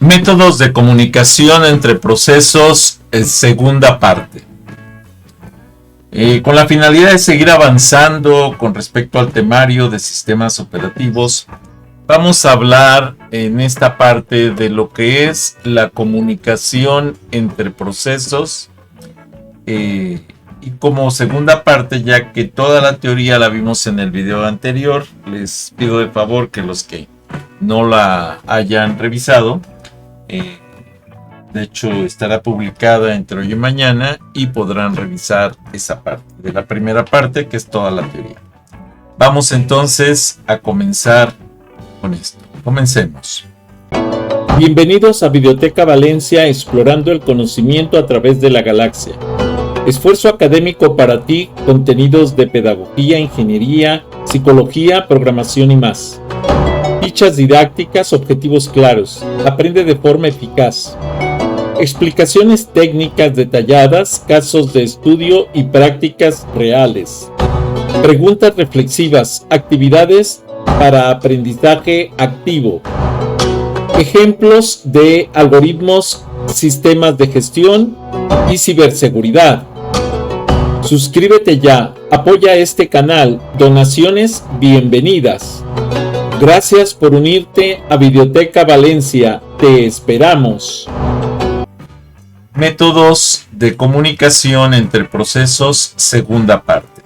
Métodos de comunicación entre procesos, segunda parte. Con la finalidad de seguir avanzando con respecto al temario de sistemas operativos, vamos a hablar en esta parte de lo que es la comunicación entre procesos. Y como segunda parte, ya que toda la teoría la vimos en el video anterior, les pido de favor que los que no la hayan revisado, de hecho estará publicada entre hoy y mañana y podrán revisar esa parte de la primera parte, que es toda la teoría. Vamos entonces a comenzar con esto. Comencemos. Bienvenidos a Videoteca Valencia, explorando el conocimiento a través de la galaxia. Esfuerzo académico para ti, contenidos de pedagogía, ingeniería, psicología, programación y más. Fichas didácticas, objetivos claros. Aprende de forma eficaz. Explicaciones técnicas detalladas, casos de estudio y prácticas reales. Preguntas reflexivas, actividades para aprendizaje activo. Ejemplos de algoritmos, sistemas de gestión y ciberseguridad. Suscríbete ya, apoya este canal, donaciones bienvenidas. Gracias por unirte a Videoteca Valencia, te esperamos. Métodos de comunicación entre procesos, segunda parte.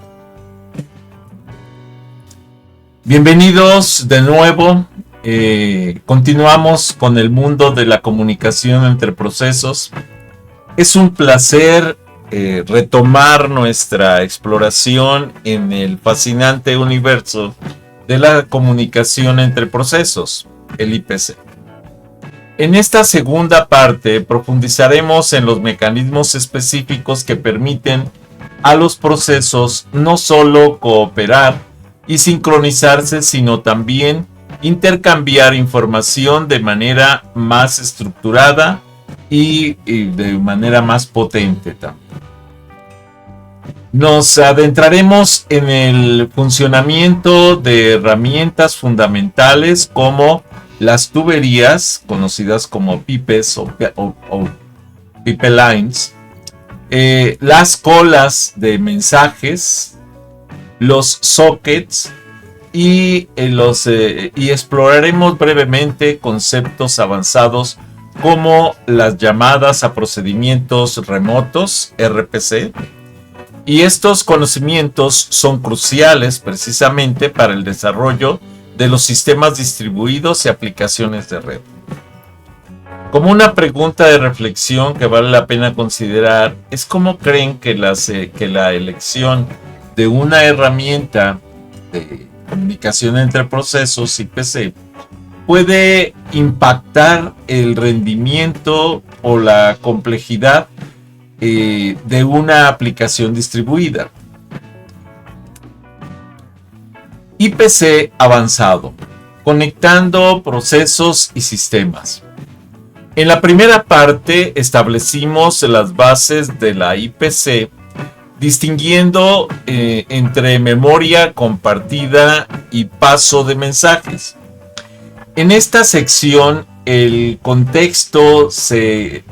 Bienvenidos de nuevo. Continuamos con el mundo de la comunicación entre procesos. Es un placer retomar nuestra exploración en el fascinante universo de la comunicación entre procesos, el IPC. En esta segunda parte profundizaremos en los mecanismos específicos que permiten a los procesos no solo cooperar y sincronizarse, sino también intercambiar información de manera más estructurada y de manera más potente también. Nos adentraremos en el funcionamiento de herramientas fundamentales como las tuberías, conocidas como pipes o pipelines, las colas de mensajes, los sockets y exploraremos brevemente conceptos avanzados como las llamadas a procedimientos remotos, RPC. Y estos conocimientos son cruciales precisamente para el desarrollo de los sistemas distribuidos y aplicaciones de red. Como una pregunta de reflexión que vale la pena considerar es cómo creen que la elección de una herramienta de comunicación entre procesos IPC puede impactar el rendimiento o la complejidad de una aplicación distribuida. IPC avanzado, conectando procesos y sistemas. En la primera parte establecimos las bases de la IPC, distinguiendo entre memoria compartida y paso de mensajes. En esta sección el contexto se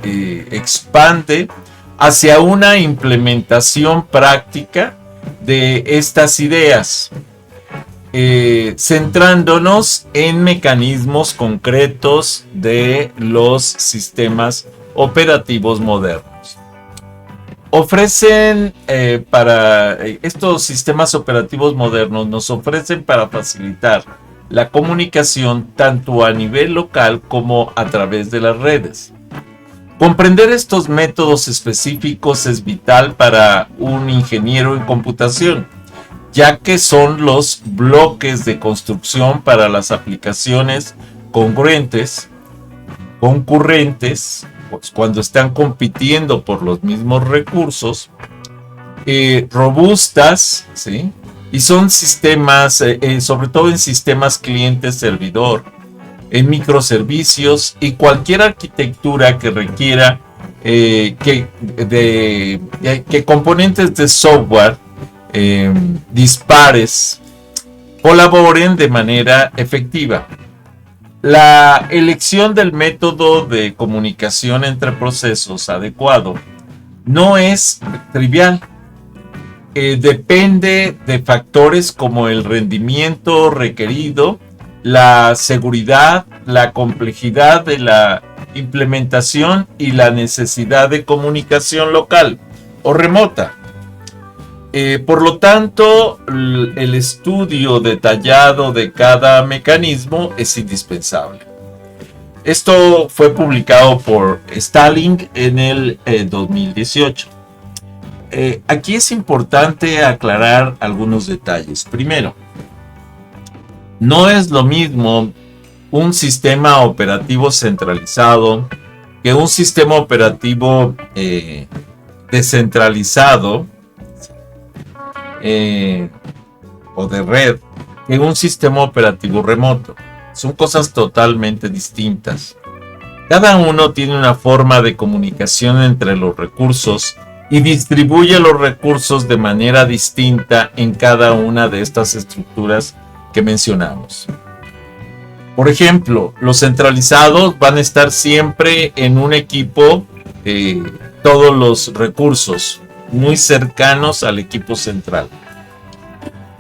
expande hacia una implementación práctica de estas ideas, centrándonos en mecanismos concretos de los sistemas operativos modernos. Estos sistemas operativos modernos nos ofrecen para facilitar la comunicación tanto a nivel local como a través de las redes. Comprender estos métodos específicos es vital para un ingeniero en computación, ya que son los bloques de construcción para las aplicaciones concurrentes, pues cuando están compitiendo por los mismos recursos, robustas, ¿sí? Y son sistemas, sobre todo en sistemas cliente-servidor, en microservicios y cualquier arquitectura que requiera que componentes de software dispares colaboren de manera efectiva. La elección del método de comunicación entre procesos adecuado no es trivial. Depende de factores como el rendimiento requerido, la seguridad, la complejidad de la implementación y la necesidad de comunicación local o remota. Por lo tanto, el estudio detallado de cada mecanismo es indispensable. Esto fue publicado por Stalling en el 2018. Aquí es importante aclarar algunos detalles. Primero, no es lo mismo un sistema operativo centralizado que un sistema operativo descentralizado o de red que un sistema operativo remoto. Son cosas totalmente distintas. Cada uno tiene una forma de comunicación entre los recursos y distribuye los recursos de manera distinta en cada una de estas estructuras que mencionamos. Por ejemplo, los centralizados van a estar siempre en un equipo, todos los recursos muy cercanos al equipo central.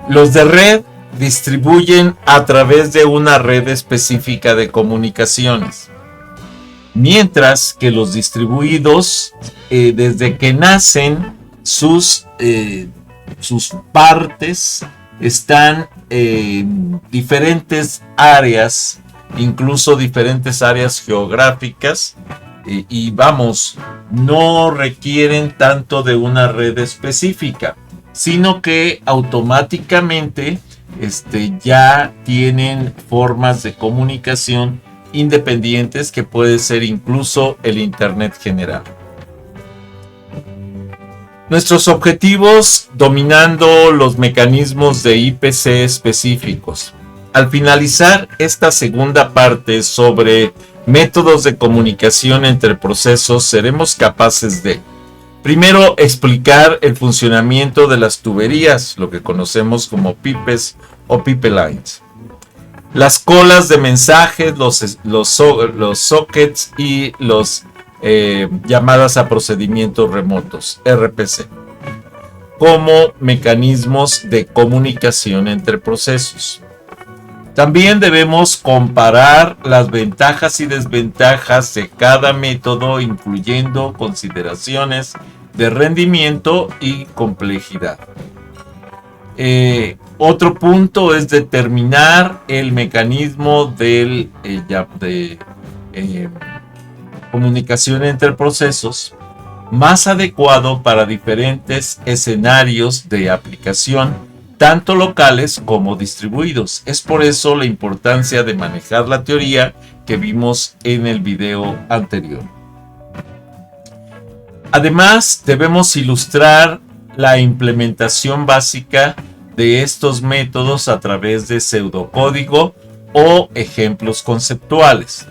Los de red distribuyen a través de una red específica de comunicaciones, mientras que los distribuidos, desde que nacen, sus partes están en diferentes áreas, incluso diferentes áreas geográficas, y vamos, no requieren tanto de una red específica, sino que automáticamente ya tienen formas de comunicación independientes que puede ser incluso el Internet general. Nuestros objetivos dominando los mecanismos de IPC específicos. Al finalizar esta segunda parte sobre métodos de comunicación entre procesos, seremos capaces de, primero, explicar el funcionamiento de las tuberías, lo que conocemos como pipes o pipelines, las colas de mensajes, los sockets y los llamadas a procedimientos remotos, RPC, como mecanismos de comunicación entre procesos. También debemos comparar las ventajas y desventajas de cada método, incluyendo consideraciones de rendimiento y complejidad. Otro punto es determinar el mecanismo de comunicación entre procesos más adecuado para diferentes escenarios de aplicación, tanto locales como distribuidos. Es por eso la importancia de manejar la teoría que vimos en el video anterior. Además, debemos ilustrar la implementación básica de estos métodos a través de pseudocódigo o ejemplos conceptuales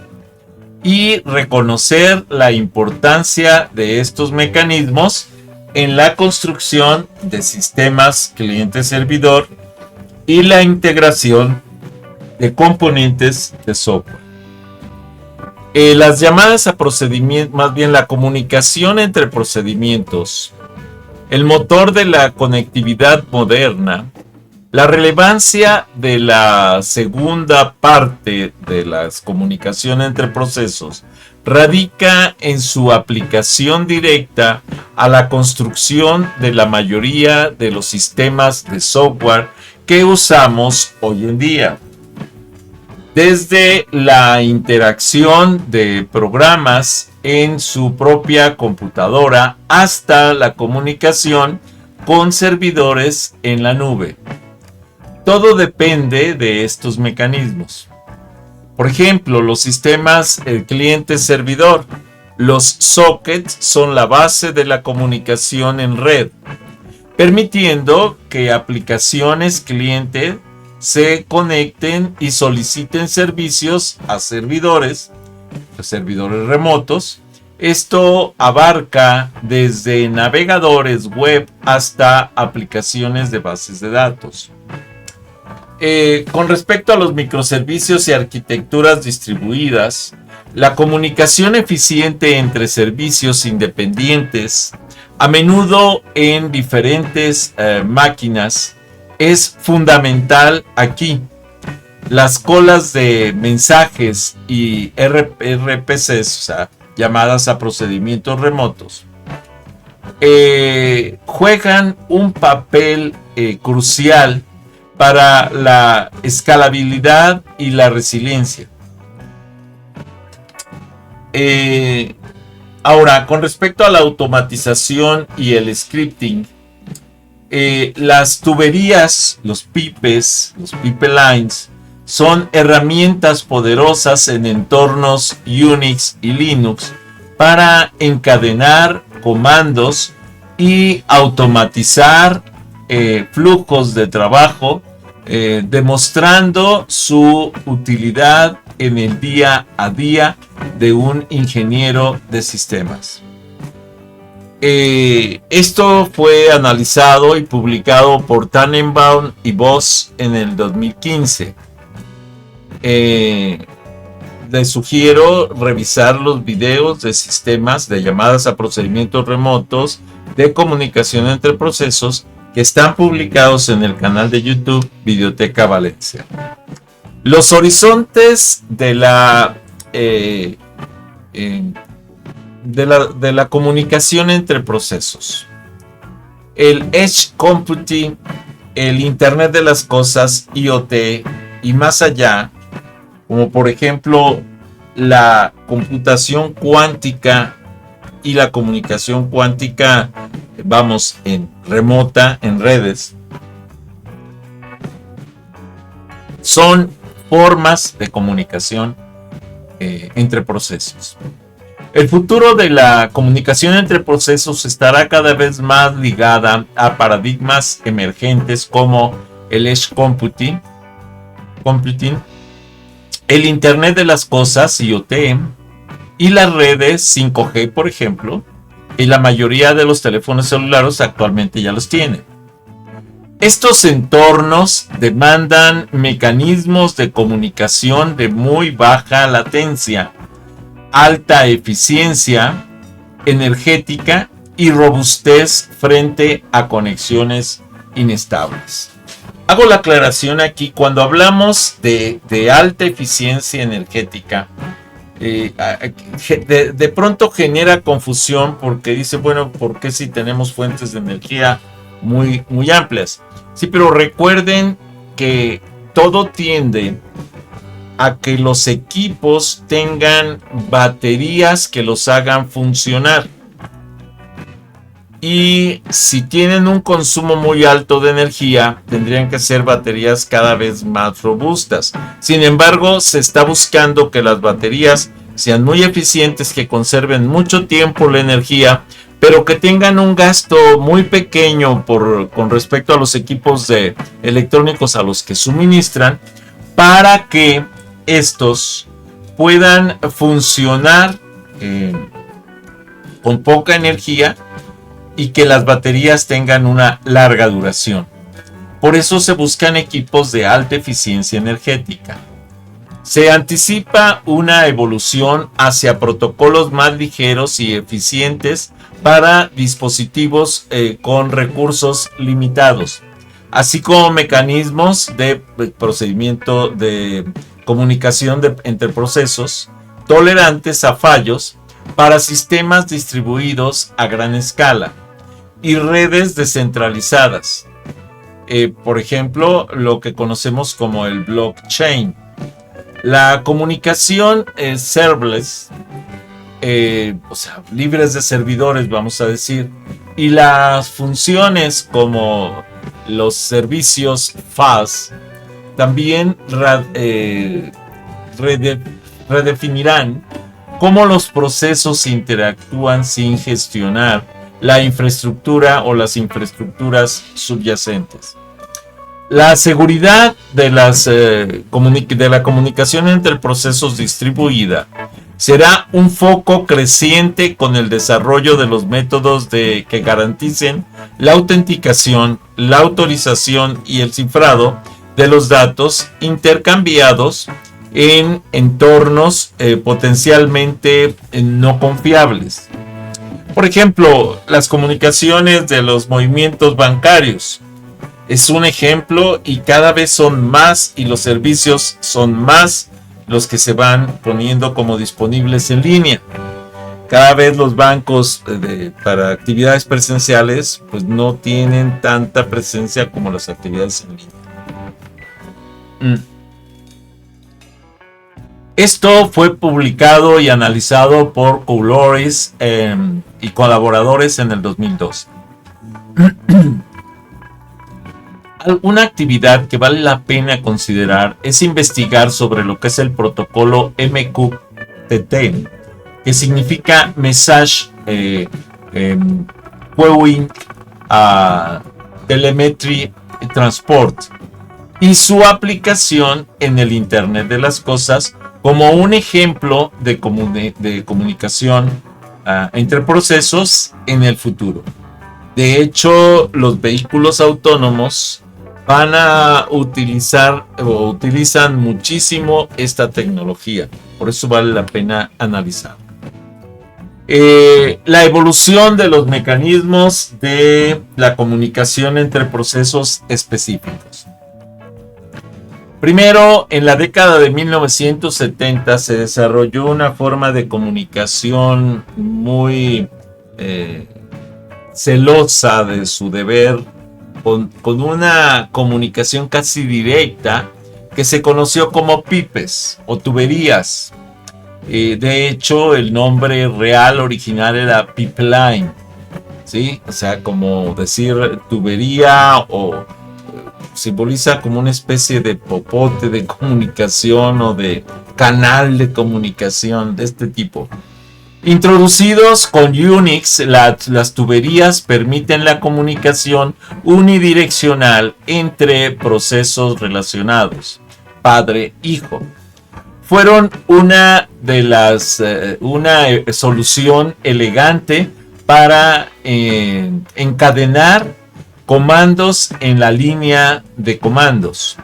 y reconocer la importancia de estos mecanismos en la construcción de sistemas cliente-servidor y la integración de componentes de software. Las llamadas a procedimientos, más bien la comunicación entre procedimientos, el motor de la conectividad moderna, la relevancia de la segunda parte de las comunicaciones entre procesos radica en su aplicación directa a la construcción de la mayoría de los sistemas de software que usamos hoy en día. Desde la interacción de programas en su propia computadora hasta la comunicación con servidores en la nube. Todo depende de estos mecanismos. Por ejemplo, los sistemas cliente-servidor. Los sockets son la base de la comunicación en red, permitiendo que aplicaciones cliente se conecten y soliciten servicios a servidores remotos. Esto abarca desde navegadores web hasta aplicaciones de bases de datos. Con respecto a los microservicios y arquitecturas distribuidas, la comunicación eficiente entre servicios independientes, a menudo en diferentes máquinas, es fundamental aquí. Las colas de mensajes y RPCs, o sea, llamadas a procedimientos remotos, juegan un papel crucial para la escalabilidad y la resiliencia. Ahora, con respecto a la automatización y el scripting, las tuberías, los pipelines, son herramientas poderosas en entornos Unix y Linux para encadenar comandos y automatizar flujos de trabajo, demostrando su utilidad en el día a día de un ingeniero de sistemas. Esto fue analizado y publicado por Tannenbaum y Voss en el 2015. Les sugiero revisar los videos de sistemas de llamadas a procedimientos remotos de comunicación entre procesos que están publicados en el canal de YouTube Videoteca Valencia. Los horizontes de la comunicación entre procesos. El Edge Computing, el Internet de las Cosas, IoT y más allá, como por ejemplo la computación cuántica y la comunicación cuántica, vamos, en remota, en redes, son formas de comunicación entre procesos. El futuro de la comunicación entre procesos estará cada vez más ligada a paradigmas emergentes como el Edge Computing, el Internet de las Cosas, IoT, y las redes 5G, por ejemplo, y la mayoría de los teléfonos celulares actualmente ya los tienen. Estos entornos demandan mecanismos de comunicación de muy baja latencia, alta eficiencia energética y robustez frente a conexiones inestables. Hago la aclaración aquí, cuando hablamos de alta eficiencia energética, de pronto genera confusión porque dice, bueno, ¿por qué si tenemos fuentes de energía muy amplias? Sí, pero recuerden que todo tiende a que los equipos tengan baterías que los hagan funcionar. Y si tienen un consumo muy alto de energía, tendrían que ser baterías cada vez más robustas. Sin embargo, se está buscando que las baterías sean muy eficientes, que conserven mucho tiempo la energía, pero que tengan un gasto muy pequeño con respecto a los equipos electrónicos a los que suministran, para que estos puedan funcionar con poca energía y que las baterías tengan una larga duración. Por eso se buscan equipos de alta eficiencia energética. Se anticipa una evolución hacia protocolos más ligeros y eficientes para dispositivos con recursos limitados, así como mecanismos de procedimiento de comunicación entre procesos tolerantes a fallos para sistemas distribuidos a gran escala y redes descentralizadas. Por ejemplo, lo que conocemos como el blockchain. La comunicación serverless, o sea, libres de servidores, vamos a decir, y las funciones como los servicios FaaS también redefinirán cómo los procesos interactúan sin gestionar la infraestructura o las infraestructuras subyacentes. La seguridad de la comunicación entre procesos distribuida será un foco creciente con el desarrollo de los métodos que garanticen la autenticación, la autorización y el cifrado de los datos intercambiados en entornos potencialmente no confiables. Por ejemplo, las comunicaciones de los movimientos bancarios es un ejemplo, y cada vez son más, y los servicios son más los que se van poniendo como disponibles en línea. Cada vez los bancos para actividades presenciales pues no tienen tanta presencia como las actividades en línea. Esto fue publicado y analizado por Couloris y colaboradores en el 2012. Una actividad que vale la pena considerar es investigar sobre lo que es el protocolo MQTT, que significa Message Queuing Telemetry Transport, y su aplicación en el Internet de las Cosas como un ejemplo de comunicación entre procesos en el futuro. De hecho, los vehículos autónomos van a utilizar o utilizan muchísimo esta tecnología. Por eso vale la pena analizar. La evolución de los mecanismos de la comunicación entre procesos específicos. Primero, en la década de 1970 se desarrolló una forma de comunicación muy celosa de su deber, con una comunicación casi directa que se conoció como pipes o tuberías. De hecho, el nombre real original era pipeline, ¿sí? O sea, como decir tubería, o simboliza como una especie de popote de comunicación o de canal de comunicación de este tipo. Introducidos con Unix, las tuberías permiten la comunicación unidireccional entre procesos relacionados, padre-hijo. Fueron una solución elegante para encadenar comandos en la línea de comandos.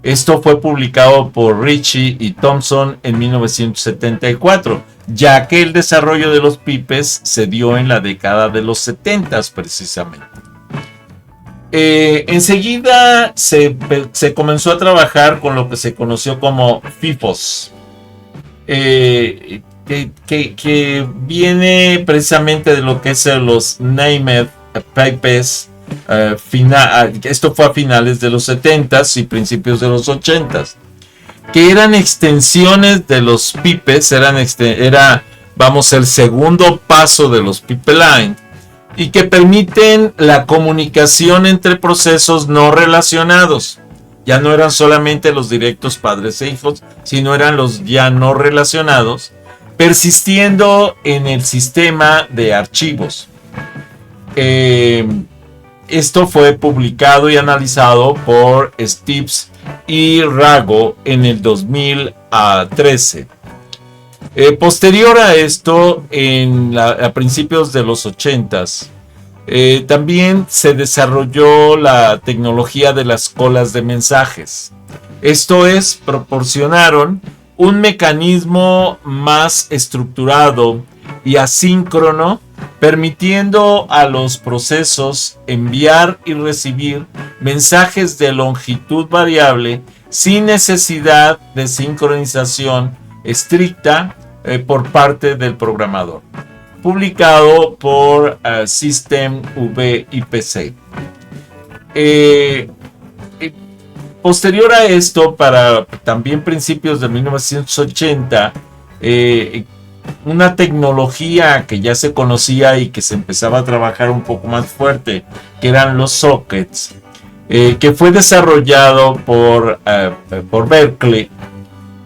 Esto fue publicado por Ritchie y Thompson en 1974, ya que el desarrollo de los pipes se dio en la década de los 70 precisamente. Enseguida se comenzó a trabajar con lo que se conoció como FIFOs, que viene precisamente de lo que es los Named Pipes. Esto fue a finales de los 70s y principios de los 80s, que eran extensiones de los pipes, era el segundo paso de los pipeline, y que permiten la comunicación entre procesos no relacionados. Ya no eran solamente los directos padres e hijos, sino eran los ya no relacionados, persistiendo en el sistema de archivos. Esto fue publicado y analizado por Stibbs y Rago en el 2013. Posterior a esto, a principios de los 80s, también se desarrolló la tecnología de las colas de mensajes. Esto es, proporcionaron un mecanismo más estructurado y asíncrono, permitiendo a los procesos enviar y recibir mensajes de longitud variable sin necesidad de sincronización estricta por parte del programador. Publicado por System VIPC. Posterior a esto, para también principios de 1980, una tecnología que ya se conocía y que se empezaba a trabajar un poco más fuerte, que eran los sockets, que fue desarrollado por Berkeley,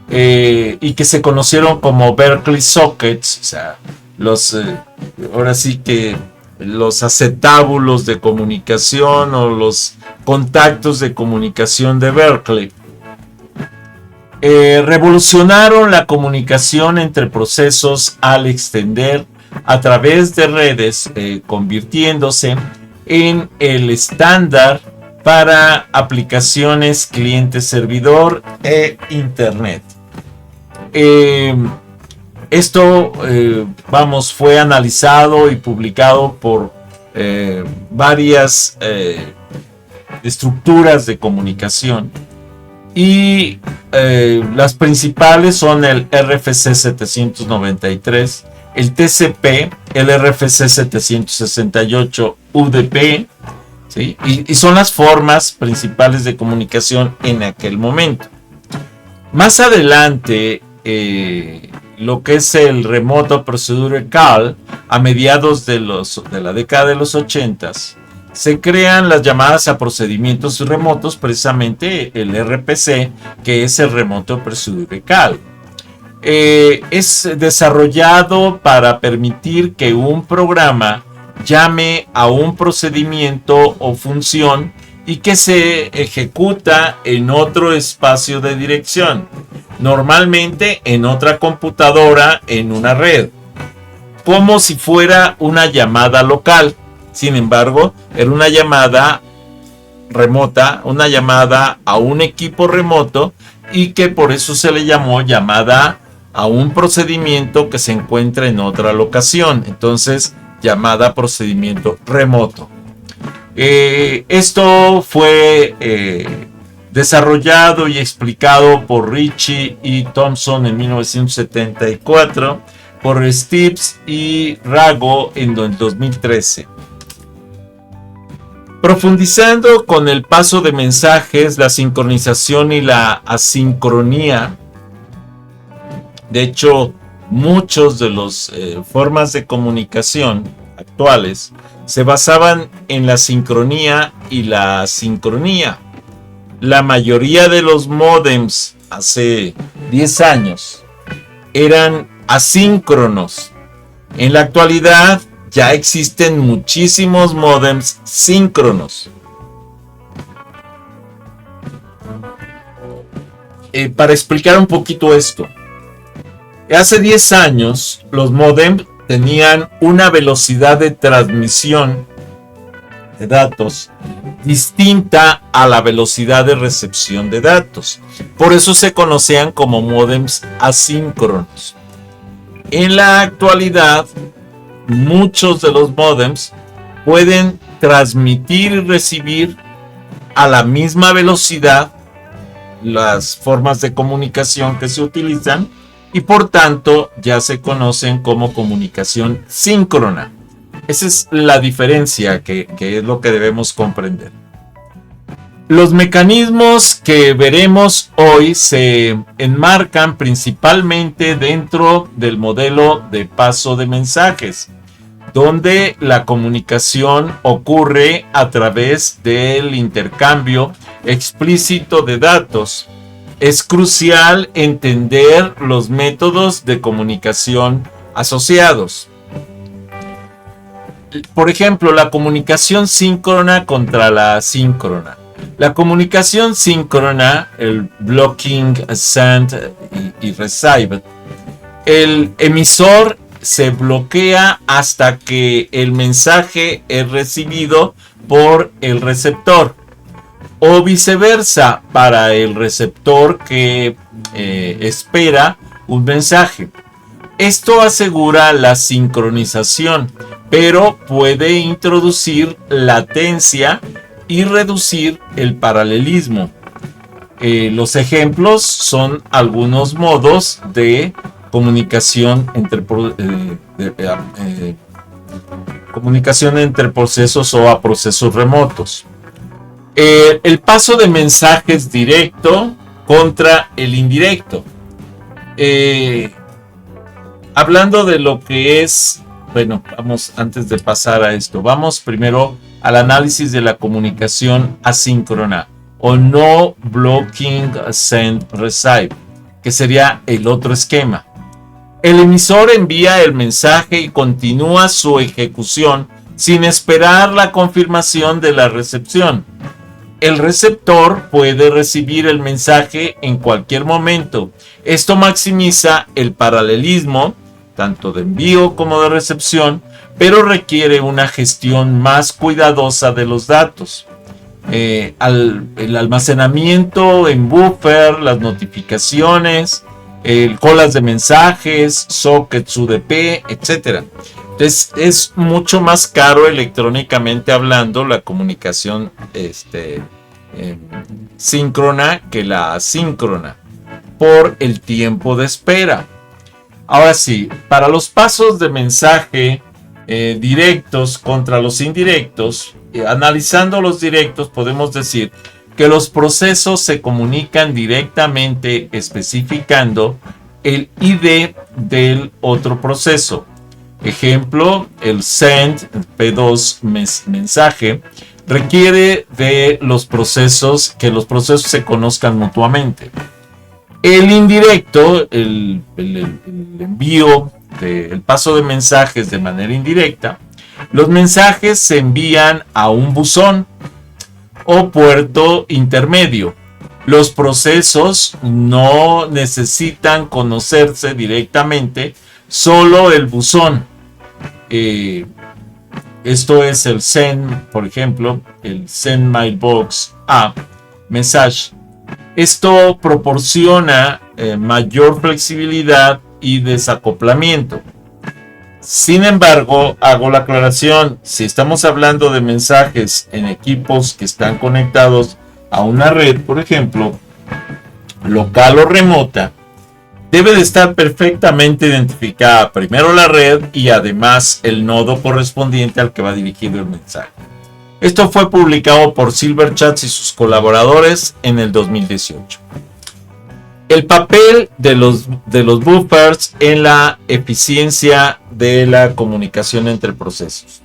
y que se conocieron como Berkeley Sockets, o sea, ahora sí que los acetábulos de comunicación o los contactos de comunicación de Berkeley. Revolucionaron la comunicación entre procesos al extender a través de redes, convirtiéndose en el estándar para aplicaciones cliente-servidor e Internet. Esto, fue analizado y publicado por varias estructuras de comunicación, y las principales son el RFC 793, el TCP, el RFC 768 UDP, ¿sí? Y son las formas principales de comunicación en aquel momento. Más adelante, lo que es el Remote Procedure Call, a mediados de la década de los 80s, se crean las llamadas a procedimientos remotos, precisamente el RPC, que es el Remote Procedure Call. Es desarrollado para permitir que un programa llame a un procedimiento o función y que se ejecuta en otro espacio de dirección, normalmente en otra computadora en una red, como si fuera una llamada local. Sin embargo, era una llamada remota, una llamada a un equipo remoto, y que por eso se le llamó llamada a un procedimiento que se encuentra en otra locación. Entonces, llamada procedimiento remoto. Esto fue desarrollado y explicado por Ritchie y Thompson en 1974, por Stibbs y Rago en 2013. Profundizando con el paso de mensajes, la sincronización y la asincronía. De hecho, muchos de las formas de comunicación actuales se basaban en la sincronía y la asincronía. La mayoría de los módems hace 10 años eran asíncronos. En la actualidad ya existen muchísimos módems síncronos. Para explicar un poquito esto, hace 10 años los módems tenían una velocidad de transmisión de datos distinta a la velocidad de recepción de datos. Por eso se conocían como módems asíncronos. En la actualidad, muchos de los módems pueden transmitir y recibir a la misma velocidad las formas de comunicación que se utilizan, y por tanto ya se conocen como comunicación síncrona. Esa es la diferencia que es lo que debemos comprender. Los mecanismos que veremos hoy se enmarcan principalmente dentro del modelo de paso de mensajes, donde la comunicación ocurre a través del intercambio explícito de datos. Es crucial entender los métodos de comunicación asociados. Por ejemplo, la comunicación síncrona contra la asíncrona. La comunicación síncrona, el blocking, send y receive, el emisor se bloquea hasta que el mensaje es recibido por el receptor, o viceversa para el receptor que espera un mensaje. Esto asegura la sincronización, pero puede introducir latencia y reducir el paralelismo. Los ejemplos son algunos modos de comunicación entre procesos o a procesos remotos. El paso de mensajes directo contra el indirecto. Hablando de lo que es, antes de pasar a esto, vamos primero al análisis de la comunicación asíncrona o no blocking send receive, que sería el otro esquema. El emisor envía el mensaje y continúa su ejecución sin esperar la confirmación de la recepción. El receptor puede recibir el mensaje en cualquier momento. Esto maximiza el paralelismo, tanto de envío como de recepción, pero requiere una gestión más cuidadosa de los datos. el almacenamiento en buffer, las notificaciones, colas de mensajes, sockets UDP, etc. Entonces es mucho más caro electrónicamente hablando la comunicación síncrona que la asíncrona por el tiempo de espera. Ahora sí, para los pasos de mensaje directos contra los indirectos, analizando los directos podemos decir que los procesos se comunican directamente especificando el ID del otro proceso. Ejemplo, el send P2 mensaje requiere de los procesos que los procesos se conozcan mutuamente. El indirecto, el envío del paso de mensajes de manera indirecta, los mensajes se envían a un buzón o puerto intermedio. Los procesos no necesitan conocerse directamente, solo el buzón. Esto es el send, por ejemplo, el send mailbox a message. Esto proporciona mayor flexibilidad y desacoplamiento. Sin embargo, hago la aclaración, si estamos hablando de mensajes en equipos que están conectados a una red, por ejemplo, local o remota, debe de estar perfectamente identificada primero la red y además el nodo correspondiente al que va dirigido el mensaje. Esto fue publicado por Silverchats y sus colaboradores en el 2018. El papel de los buffers en la eficiencia de la comunicación entre procesos.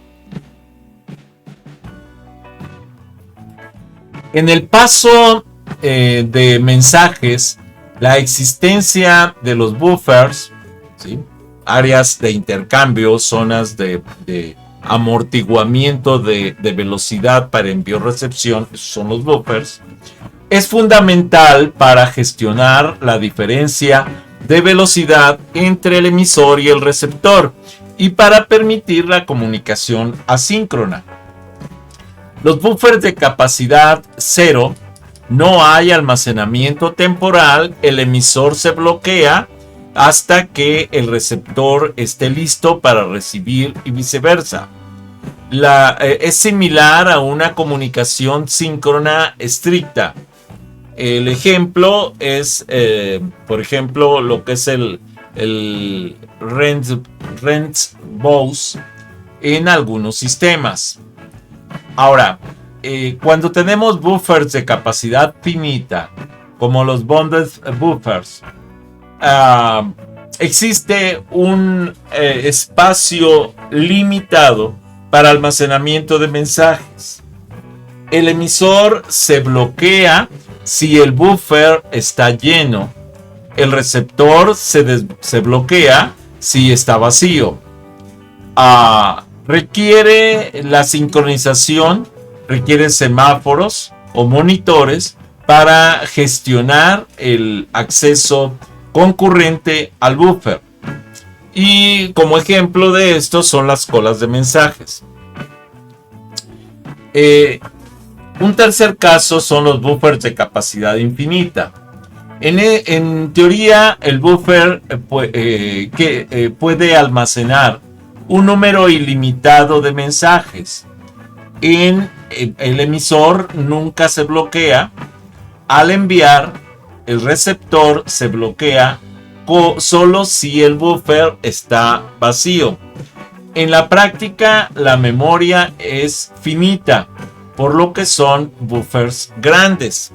En el paso de mensajes, la existencia de los buffers, ¿sí?, áreas de intercambio, zonas de amortiguamiento de velocidad para envío-recepción, esos son los buffers, es fundamental para gestionar la diferencia de velocidad entre el emisor y el receptor y para permitir la comunicación asíncrona. Los buffers de capacidad 0, no hay almacenamiento temporal, el emisor se bloquea hasta que el receptor esté listo para recibir y viceversa. Es similar a una comunicación síncrona estricta. El ejemplo es, por ejemplo, lo que es el Rent-Bus en algunos sistemas. Ahora, cuando tenemos buffers de capacidad finita, como los bonded buffers, existe un espacio limitado para almacenamiento de mensajes. El emisor se bloquea si el buffer está lleno. El receptor se bloquea si está vacío. Requiere la sincronización, requiere semáforos o monitores para gestionar el acceso concurrente al buffer. Y como ejemplo de esto son las colas de mensajes. Un tercer caso son los buffers de capacidad infinita. En teoría, el buffer puede almacenar un número ilimitado de mensajes. El emisor nunca se bloquea. Al enviar, el receptor se bloquea solo si el buffer está vacío. En la práctica, la memoria es finita, por lo que son buffers grandes.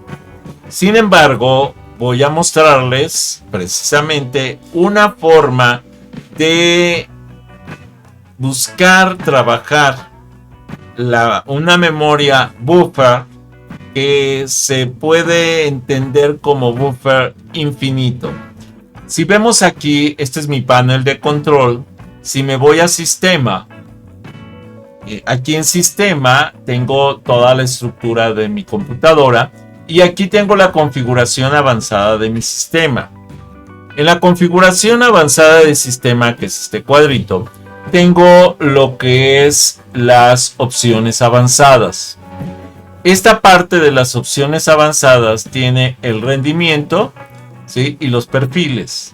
Sin embargo, voy a mostrarles precisamente una forma de buscar trabajar una memoria buffer que se puede entender como buffer infinito. Si vemos aquí, este es mi panel de control. Si me voy a sistema, aquí en sistema tengo toda la estructura de mi computadora y aquí tengo la configuración avanzada de mi sistema. En la configuración avanzada del sistema, que es este cuadrito, tengo lo que es las opciones avanzadas. Esta parte de las opciones avanzadas tiene el rendimiento, ¿sí? Y los perfiles.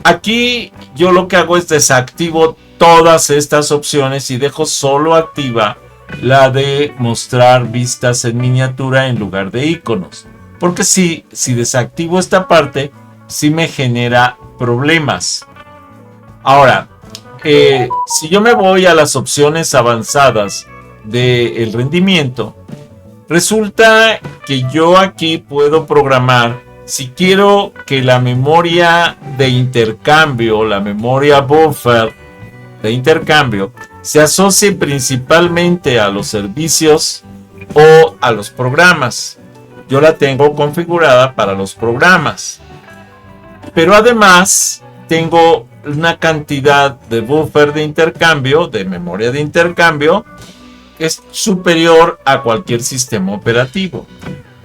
Aquí yo lo que hago es desactivo todas estas opciones y dejo solo activa la de mostrar vistas en miniatura en lugar de iconos. Porque si desactivo esta parte, sí me genera problemas. Ahora, si yo me voy a las opciones avanzadas del rendimiento, resulta que yo aquí puedo programar si quiero que la memoria de intercambio, la memoria buffer de intercambio, se asocie principalmente a los servicios o a los programas. Yo la tengo configurada para los programas. Pero además tengo una cantidad de buffer de intercambio, de memoria de intercambio, que es superior a cualquier sistema operativo.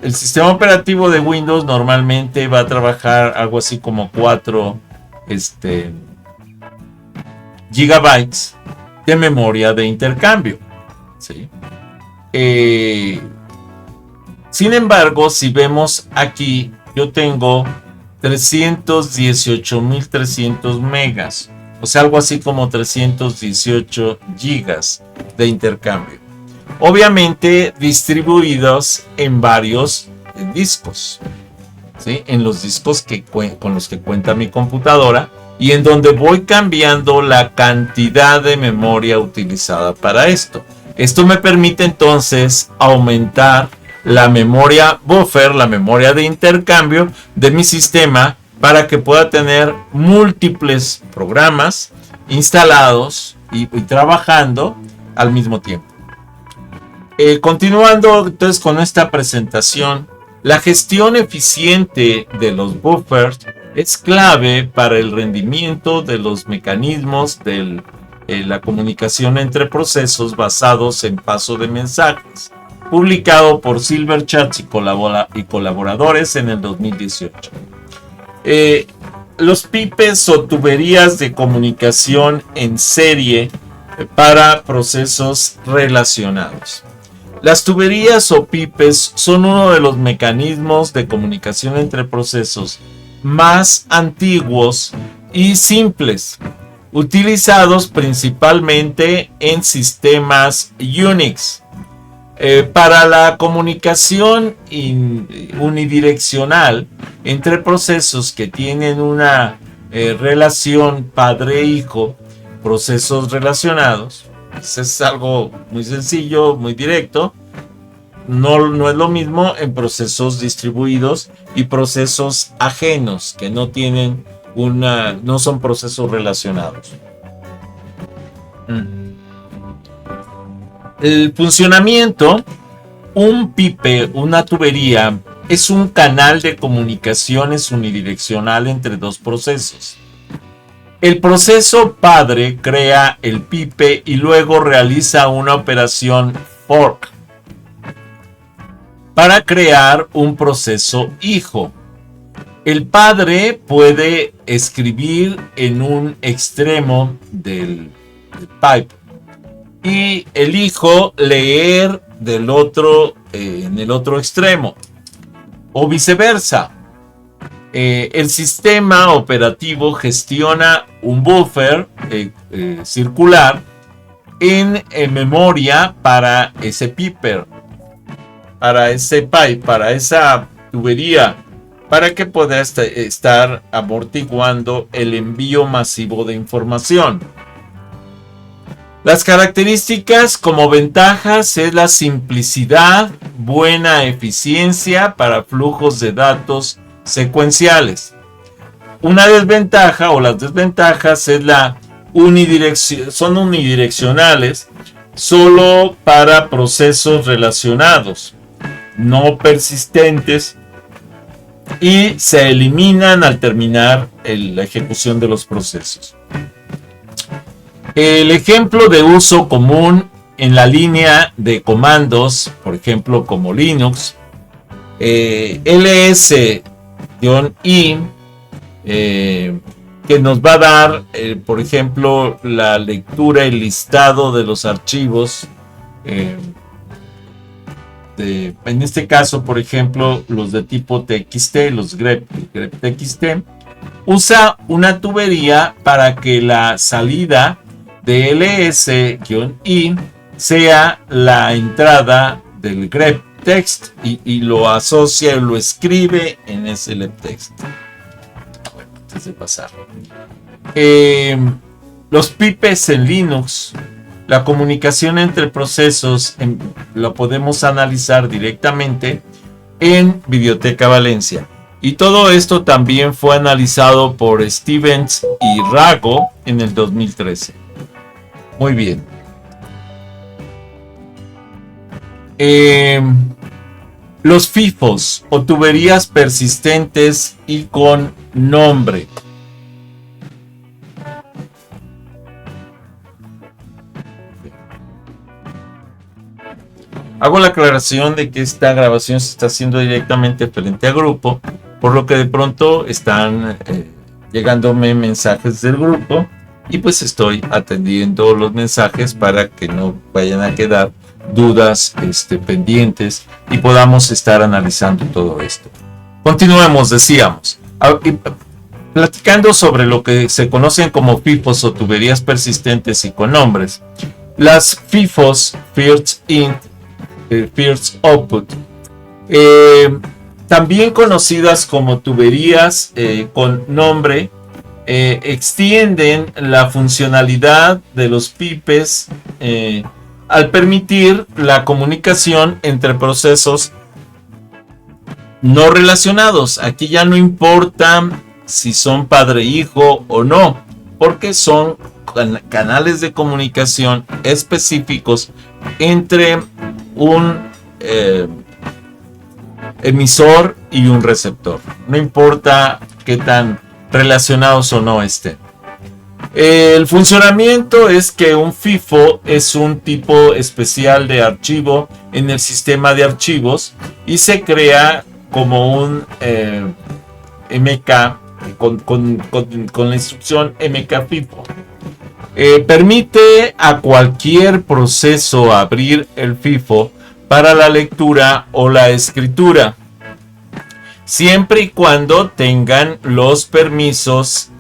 El sistema operativo de Windows normalmente va a trabajar algo así como 4 gigabytes de memoria de intercambio, ¿sí? Sin embargo, si vemos aquí, yo tengo 318.300 megas, o sea, algo así como 318 gigas de intercambio. Obviamente distribuidos en varios discos, ¿sí? En los discos con los que cuenta mi computadora y en donde voy cambiando la cantidad de memoria utilizada para esto. Esto me permite entonces aumentar la memoria buffer, la memoria de intercambio de mi sistema para que pueda tener múltiples programas instalados y trabajando al mismo tiempo. Continuando entonces con esta presentación, la gestión eficiente de los buffers es clave para el rendimiento de los mecanismos de la comunicación entre procesos basados en paso de mensajes, publicado por Silverchat y colaboradores en el 2018. Los pipes o tuberías de comunicación en serie para procesos relacionados. Las tuberías o pipes son uno de los mecanismos de comunicación entre procesos más antiguos y simples, utilizados principalmente en sistemas Unix. Para la comunicación unidireccional entre procesos que tienen una relación padre-hijo, procesos relacionados, es algo muy sencillo, muy directo. No es lo mismo en procesos distribuidos y procesos ajenos que no son procesos relacionados. El funcionamiento, un pipe, una tubería, es un canal de comunicaciones unidireccional entre dos procesos. El proceso padre crea el pipe y luego realiza una operación fork para crear un proceso hijo. El padre puede escribir en un extremo del pipe y el hijo leer del otro en el otro extremo, o viceversa. El sistema operativo gestiona un buffer circular en memoria para ese pipe, para ese pipe, para esa tubería, para que pueda estar amortiguando el envío masivo de información. Las características como ventajas es la simplicidad, buena eficiencia para flujos de datos secuenciales. Una desventaja o las desventajas es son unidireccionales solo para procesos relacionados, no persistentes, y se eliminan al terminar la ejecución de los procesos. El ejemplo de uso común en la línea de comandos, por ejemplo como Linux, ls-i, que nos va a dar, por ejemplo, la lectura y listado de los archivos en este caso, por ejemplo, los de tipo TXT, los grep TXT, usa una tubería para que la salida de ls-i sea la entrada del grep text y lo asocia y lo escribe en ese grep-text. Bueno, antes de pasar. Los pipes en Linux, la comunicación entre procesos lo podemos analizar directamente en Videoteca Valencia. Y todo esto también fue analizado por Stevens y Rago en el 2013. Muy bien. Los FIFOs o tuberías persistentes y con nombre. Hago la aclaración de que esta grabación se está haciendo directamente frente a grupo, por lo que de pronto están llegándome mensajes del grupo y pues estoy atendiendo los mensajes para que no vayan a quedar dudas pendientes y podamos estar analizando todo esto. Continuemos, decíamos, platicando sobre lo que se conocen como FIFOs o tuberías persistentes y con nombres. Las FIFOs, First In, First Output, también conocidas como tuberías con nombre, extienden la funcionalidad de los pipes al permitir la comunicación entre procesos no relacionados. Aquí ya no importa si son padre-hijo o no, porque son canales de comunicación específicos entre un emisor y un receptor. No importa qué tan relacionados o no estén. El funcionamiento es que un FIFO es un tipo especial de archivo en el sistema de archivos y se crea como un MK con la instrucción MK-FIFO. Permite a cualquier proceso abrir el FIFO para la lectura o la escritura, siempre y cuando tengan los permisos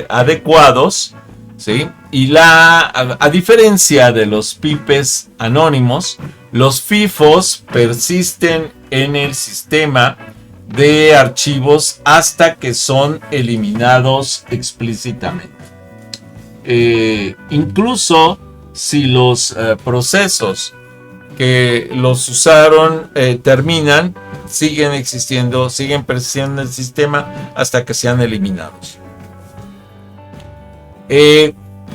adecuados, ¿sí? Y a diferencia de los pipes anónimos, los FIFOs persisten en el sistema de archivos hasta que son eliminados explícitamente. Incluso si los procesos que los usaron terminan, siguen existiendo, siguen persistiendo en el sistema hasta que sean eliminados.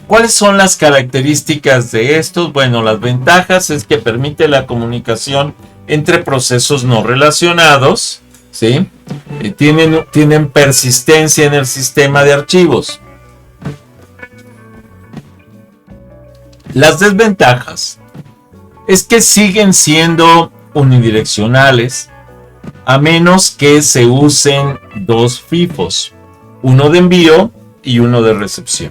¿Cuáles son las características de estos? Bueno, las ventajas es que permite la comunicación entre procesos no relacionados, ¿sí? Tienen persistencia en el sistema de archivos. Las desventajas es que siguen siendo unidireccionales a menos que se usen dos FIFOs, uno de envío y uno de recepción.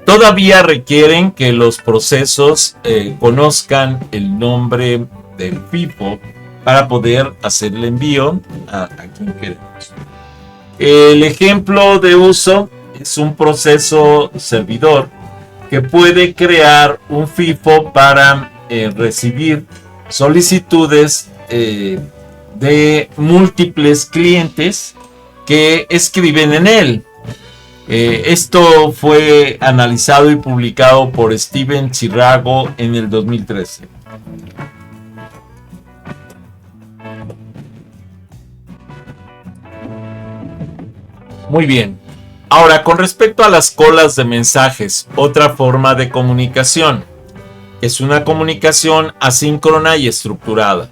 Todavía requieren que los procesos conozcan el nombre del FIFO para poder hacer el envío a quien queremos. El ejemplo de uso es un proceso servidor que puede crear un FIFO para recibir solicitudes de múltiples clientes que escriben en él. Esto fue analizado y publicado por Steven Chirago en el 2013. Muy bien. Ahora, con respecto a las colas de mensajes, otra forma de comunicación. Es una comunicación asíncrona y estructurada.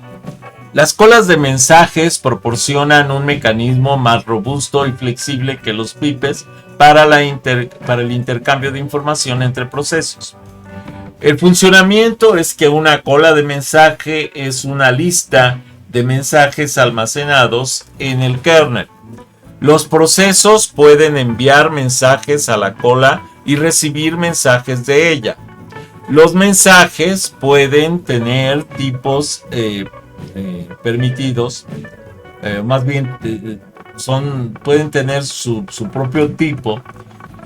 Las colas de mensajes proporcionan un mecanismo más robusto y flexible que los pipes para el intercambio de información entre procesos. El funcionamiento es que una cola de mensaje es una lista de mensajes almacenados en el kernel. Los procesos pueden enviar mensajes a la cola y recibir mensajes de ella. Los mensajes pueden tener tipos permitidos, más bien pueden tener su propio tipo,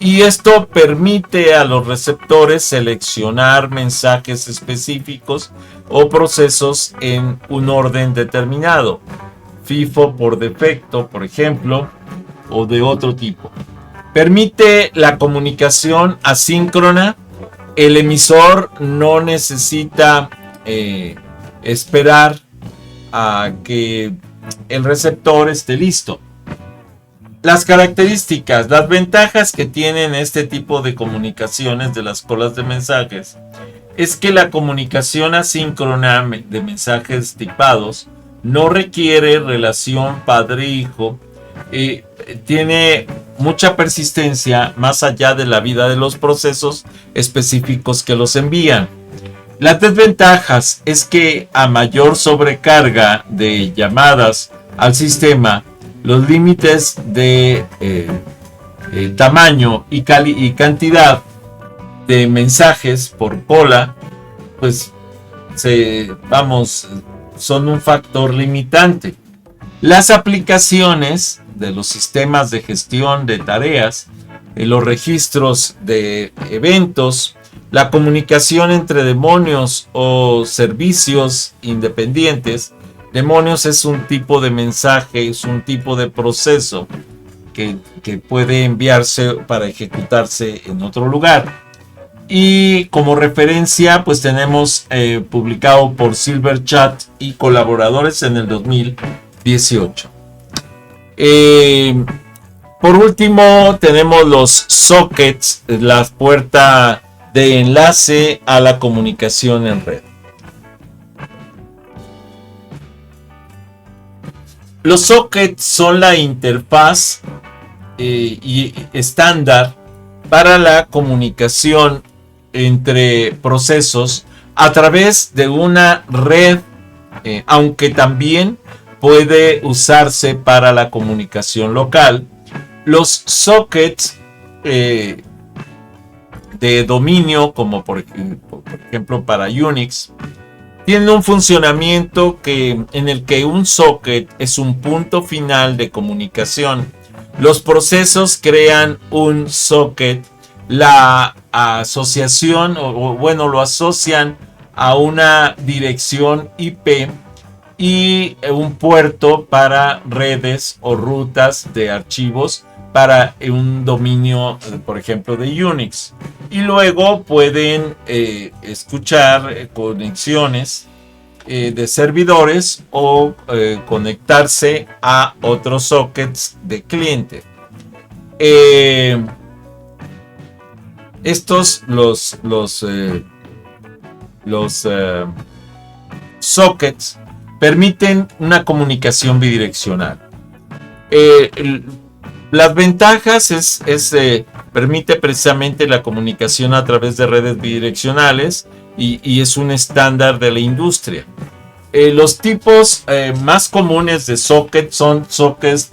y esto permite a los receptores seleccionar mensajes específicos o procesos en un orden determinado, FIFO por defecto, por ejemplo, o de otro tipo. Permite la comunicación asíncrona. El emisor no necesita esperar a que el receptor esté listo. Las características, las ventajas que tienen este tipo de comunicaciones de las colas de mensajes es que la comunicación asíncrona de mensajes tipados no requiere relación padre-hijo, tiene mucha persistencia más allá de la vida de los procesos específicos que los envían. Las desventajas es que a mayor sobrecarga de llamadas al sistema, los límites de tamaño y cantidad de mensajes por cola, pues son un factor limitante. Las aplicaciones de los sistemas de gestión de tareas, los registros de eventos, la comunicación entre demonios o servicios independientes. Demonios es un tipo de mensaje, es un tipo de proceso que puede enviarse para ejecutarse en otro lugar. Y como referencia, pues tenemos publicado por Silverchat y colaboradores en el 2018. Por último, tenemos los sockets, la puerta de enlace a la comunicación en red. Los sockets son la interfaz y estándar para la comunicación entre procesos a través de una red, aunque también puede usarse para la comunicación local. Los sockets de dominio, como por ejemplo para Unix, tienen un funcionamiento en el que un socket es un punto final de comunicación. Los procesos crean un socket, la asociación, lo asocian a una dirección IP y un puerto para redes o rutas de archivos para un dominio, por ejemplo, de Unix. Y luego pueden escuchar conexiones de servidores o conectarse a otros sockets de cliente. Estos los sockets permiten una comunicación bidireccional. Las ventajas permite precisamente la comunicación a través de redes bidireccionales y es un estándar de la industria. Los tipos más comunes de socket son sockets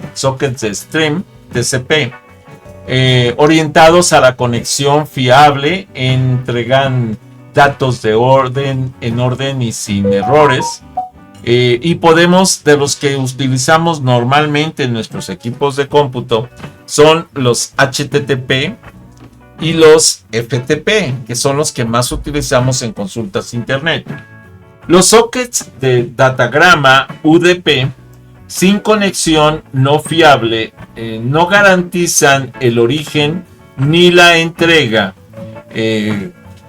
de stream, TCP, orientados a la conexión fiable, entregan datos en orden y sin errores. Y de los que utilizamos normalmente en nuestros equipos de cómputo son los HTTP y los FTP, que son los que más utilizamos en consultas internet. Los sockets de datagrama UDP sin conexión no fiable no garantizan el origen ni la entrega.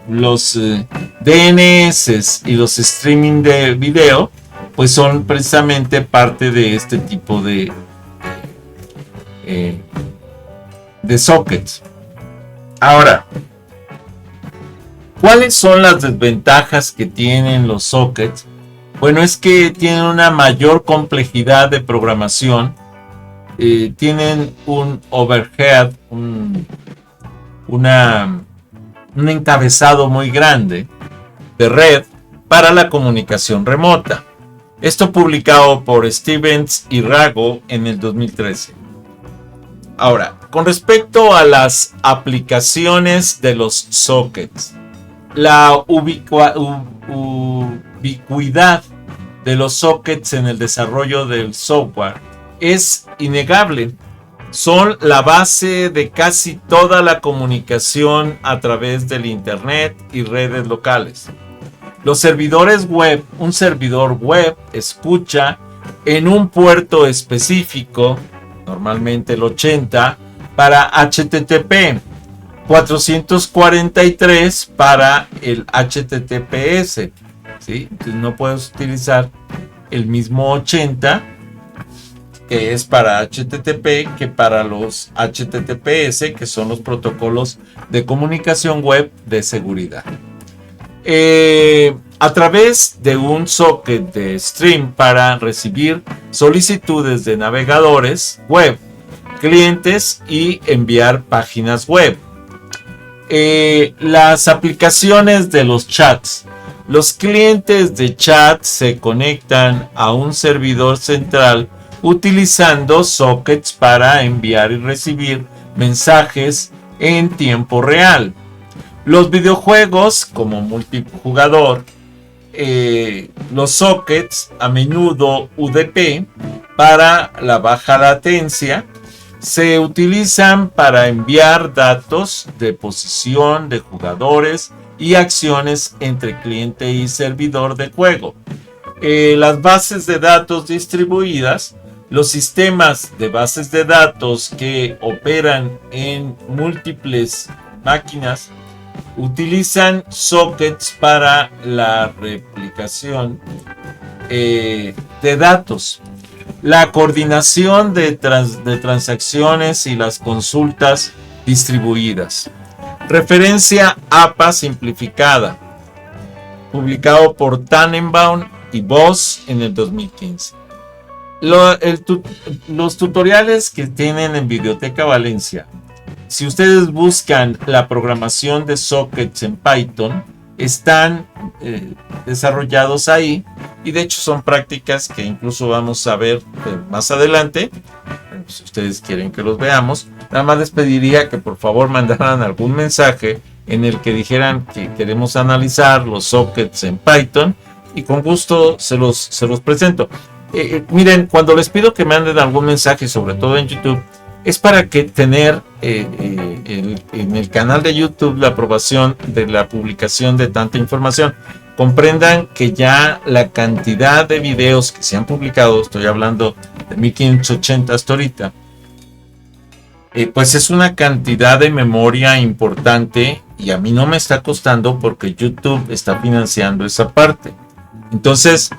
Los DNS y los streaming de video pues son precisamente parte de este tipo de sockets. Ahora, ¿cuáles son las desventajas que tienen los sockets? Bueno, es que tienen una mayor complejidad de programación, tienen un overhead, un encabezado muy grande de red para la comunicación remota. Esto publicado por Stevens y Rago en el 2013. Ahora, con respecto a las aplicaciones de los sockets, La ubicuidad de los sockets en el desarrollo del software es innegable. Son la base de casi toda la comunicación a través del Internet y redes locales. Los servidores web, un servidor web escucha en un puerto específico, normalmente el 80, para HTTP, 443 para el HTTPS, ¿sí? Entonces no puedes utilizar el mismo 80 que es para HTTP que para los HTTPS, que son los protocolos de comunicación web de seguridad. A través de un socket de stream para recibir solicitudes de navegadores web, clientes y enviar páginas web. Las aplicaciones de los chats. Los clientes de chat se conectan a un servidor central utilizando sockets para enviar y recibir mensajes en tiempo real. Los videojuegos como multijugador, los sockets, a menudo UDP, para la baja latencia, se utilizan para enviar datos de posición de jugadores y acciones entre cliente y servidor de juego. Las bases de datos distribuidas, los sistemas de bases de datos que operan en múltiples máquinas, utilizan sockets para la replicación de datos, la coordinación de transacciones y las consultas distribuidas. Referencia APA simplificada, publicado por Tannenbaum y Voss en el 2015. Los tutoriales que tienen en Videoteca Valencia, si ustedes buscan la programación de sockets en Python, están desarrollados ahí, y de hecho son prácticas que incluso vamos a ver más adelante. Si ustedes quieren que los veamos, nada más les pediría que por favor mandaran algún mensaje en el que dijeran que queremos analizar los sockets en Python, y con gusto se los presento. Miren, cuando les pido que manden algún mensaje, sobre todo en YouTube, es para que tener en el canal de YouTube la aprobación de la publicación de tanta información. Comprendan que ya la cantidad de videos que se han publicado, estoy hablando de 1580 hasta ahorita, pues es una cantidad de memoria importante, y a mí no me está costando porque YouTube está financiando esa parte. Entonces,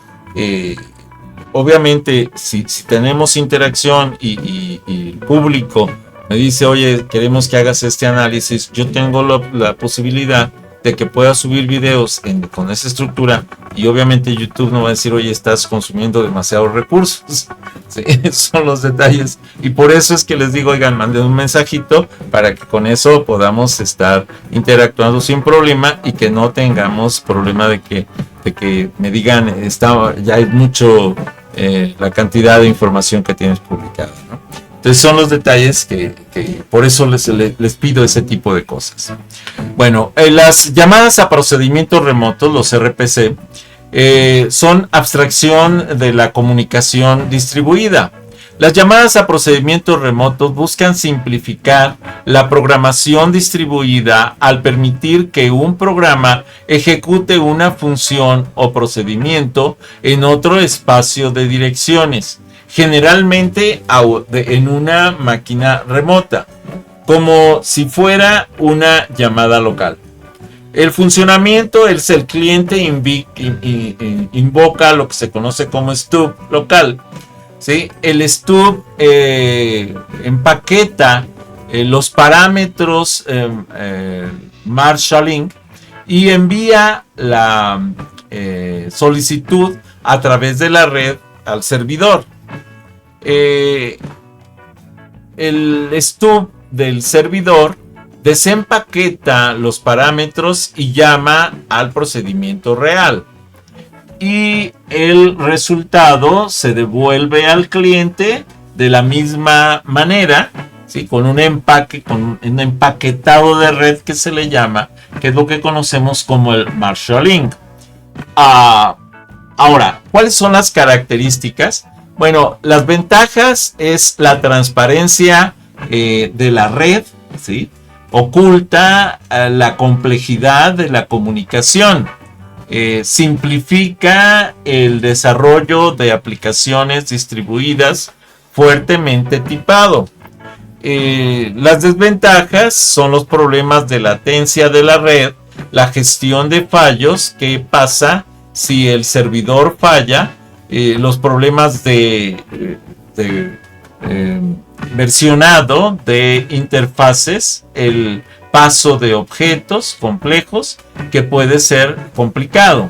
obviamente, si tenemos interacción y el público me dice, oye, queremos que hagas este análisis, yo tengo la posibilidad de que pueda subir videos con esa estructura, y obviamente YouTube no va a decir, oye, estás consumiendo demasiados recursos. Sí, son los detalles, y por eso es que les digo, oigan, manden un mensajito para que con eso podamos estar interactuando sin problema, y que no tengamos problema de que me digan, ya hay mucho, la cantidad de información que tienes publicada, ¿no? Entonces son los detalles que por eso les pido ese tipo de cosas. Bueno, las llamadas a procedimientos remotos, los RPC, son abstracción de la comunicación distribuida. Las llamadas a procedimientos remotos buscan simplificar la programación distribuida al permitir que un programa ejecute una función o procedimiento en otro espacio de direcciones, generalmente en una máquina remota, como si fuera una llamada local. El funcionamiento es el cliente invoca lo que se conoce como stub local. ¿Sí? El stub empaqueta los parámetros marshalling y envía la solicitud a través de la red al servidor. El stub del servidor desempaqueta los parámetros y llama al procedimiento real, y el resultado se devuelve al cliente de la misma manera ¿sí? Con un empaque, con un empaquetado de red que se le llama, que es lo que conocemos como el marshalling. Ahora, ¿cuáles son las características? Bueno, las ventajas es la transparencia de la red, ¿sí? Oculta la complejidad de la comunicación, simplifica el desarrollo de aplicaciones distribuidas fuertemente tipado. Las desventajas son los problemas de latencia de la red, la gestión de fallos, qué pasa si el servidor falla, los problemas de versionado de interfaces, el paso de objetos complejos que puede ser complicado.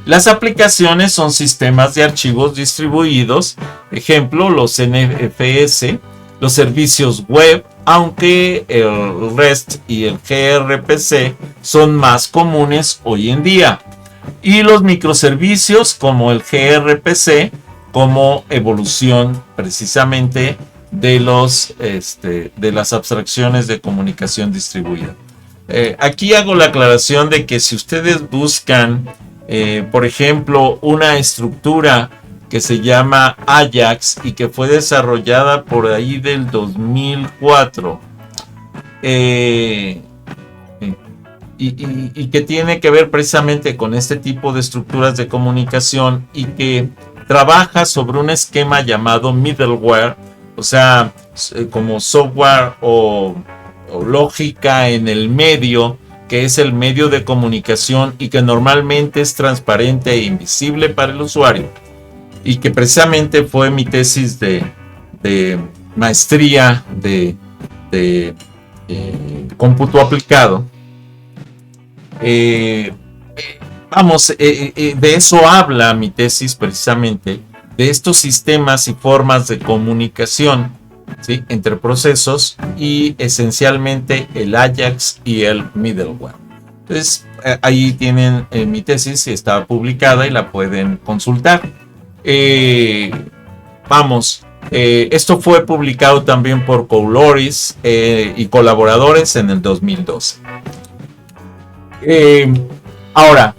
Las aplicaciones son sistemas de archivos distribuidos, ejemplo los NFS, los servicios web, aunque el REST y el gRPC son más comunes hoy en día. Y los microservicios como el gRPC como evolución precisamente de las abstracciones de comunicación distribuida. Aquí hago la aclaración de que si ustedes buscan, por ejemplo, una estructura que se llama Ajax y que fue desarrollada por ahí del 2004 y que tiene que ver precisamente con este tipo de estructuras de comunicación y que trabaja sobre un esquema llamado middleware, o sea, como software o lógica en el medio, que es el medio de comunicación y que normalmente es transparente e invisible para el usuario, y que precisamente fue mi tesis de maestría de cómputo aplicado. De eso habla mi tesis precisamente, de estos sistemas y formas de comunicación, ¿sí? Entre procesos y esencialmente el Ajax y el middleware. Entonces ahí tienen mi tesis, está publicada y la pueden consultar. Esto fue publicado también por Couloris y colaboradores en el 2012. Ahora,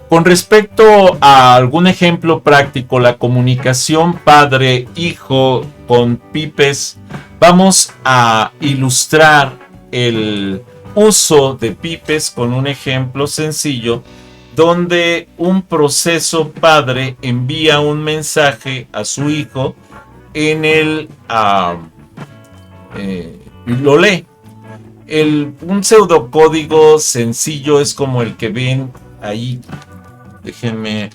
con respecto a algún ejemplo práctico, la comunicación padre-hijo con pipes, vamos a ilustrar el uso de pipes con un ejemplo sencillo donde un proceso padre envía un mensaje a su hijo en el lo lee. Un pseudocódigo sencillo es como el que ven ahí. Déjenme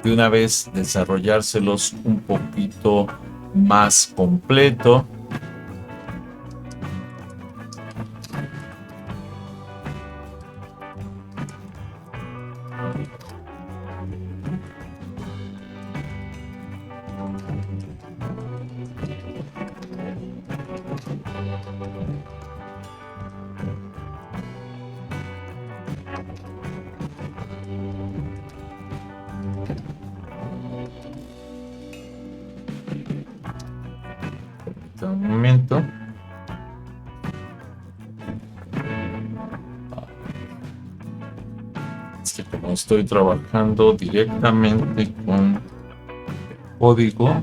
de una vez desarrollárselos un poquito más completo. Un momento. Es que como estoy trabajando directamente con código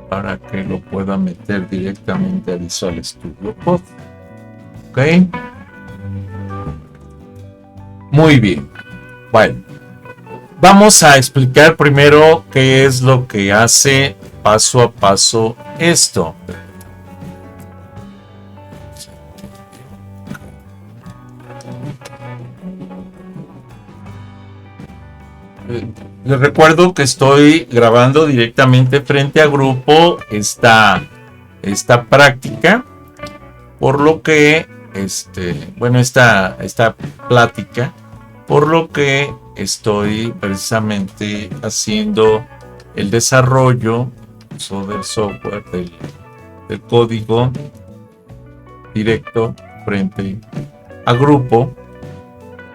para que lo pueda meter directamente a Visual Studio Code. Ok. Muy bien. Bueno. Vamos a explicar primero qué es lo que hace paso a paso esto. Les recuerdo que estoy grabando directamente frente a grupo esta práctica, por lo que esta plática, por lo que estoy precisamente haciendo el desarrollo del software, del código directo frente a grupo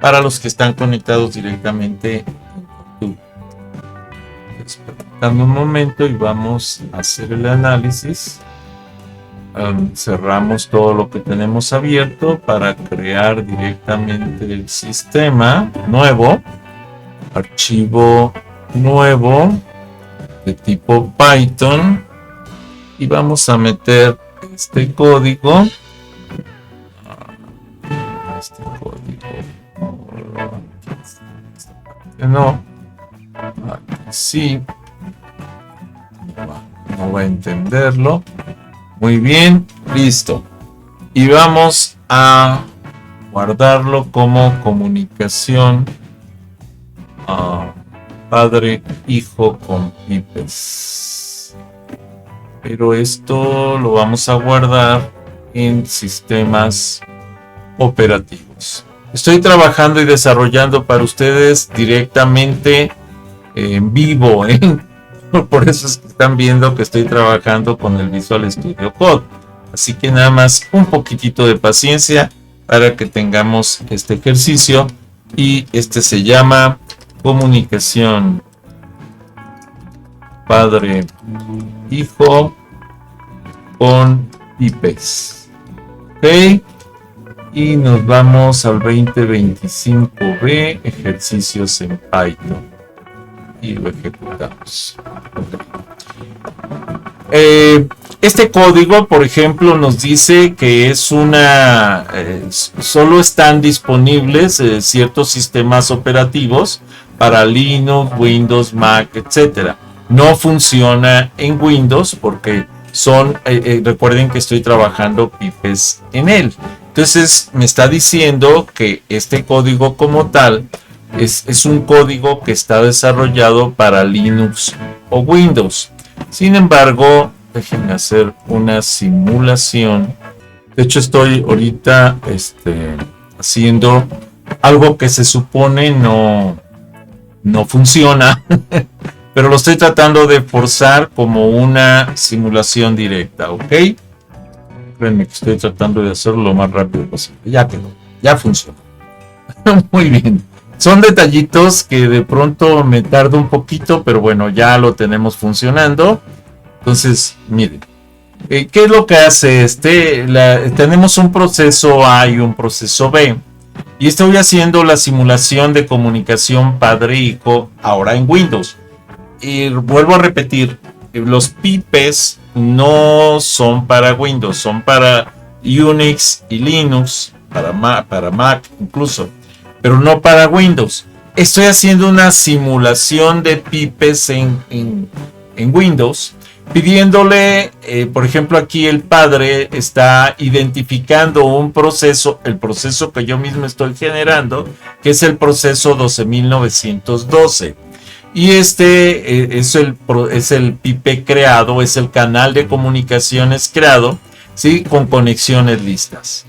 para los que están conectados directamente en YouTube. Dame un momento y vamos a hacer el análisis. Cerramos todo lo que tenemos abierto para crear directamente el sistema nuevo, archivo nuevo de tipo Python, y vamos a meter este código. No, sí, no va a entenderlo. Muy bien, listo. Y vamos a guardarlo como comunicación padre-hijo con pipes. Pero esto lo vamos a guardar en sistemas operativos. Estoy trabajando y desarrollando para ustedes directamente en vivo, Por eso es que están viendo que estoy trabajando con el Visual Studio Code. Así que nada más un poquitito de paciencia para que tengamos este ejercicio. Y este se llama comunicación padre-hijo con pipes. Ok. Y nos vamos al 2025B, ejercicios en Python. Y lo ejecutamos. Este código, por ejemplo, nos dice que es solo están disponibles ciertos sistemas operativos para Linux, Windows, Mac, etcétera. No funciona en Windows porque recuerden que estoy trabajando pipes en él. Entonces me está diciendo que este código como tal es un código que está desarrollado para Linux o Windows. Sin embargo, déjenme hacer una simulación. De hecho, estoy ahorita haciendo algo que se supone no funciona, pero lo estoy tratando de forzar como una simulación directa, ¿ok? Créanme que estoy tratando de hacerlo lo más rápido posible. Ya quedó, ya funciona. Muy bien. Son detallitos que de pronto me tarda un poquito, pero bueno, ya lo tenemos funcionando. Entonces, miren, ¿qué es lo que hace tenemos un proceso A y un proceso B. Y estoy haciendo la simulación de comunicación padre-hijo ahora en Windows. Y vuelvo a repetir, los pipes no son para Windows, son para Unix y Linux, para Mac incluso, pero no para Windows. Estoy haciendo una simulación de pipes en Windows, pidiéndole, por ejemplo, aquí el padre está identificando un proceso, el proceso que yo mismo estoy generando, que es el proceso 12912. Y es el pipe creado, es el canal de comunicaciones creado, ¿sí? Con conexiones listas.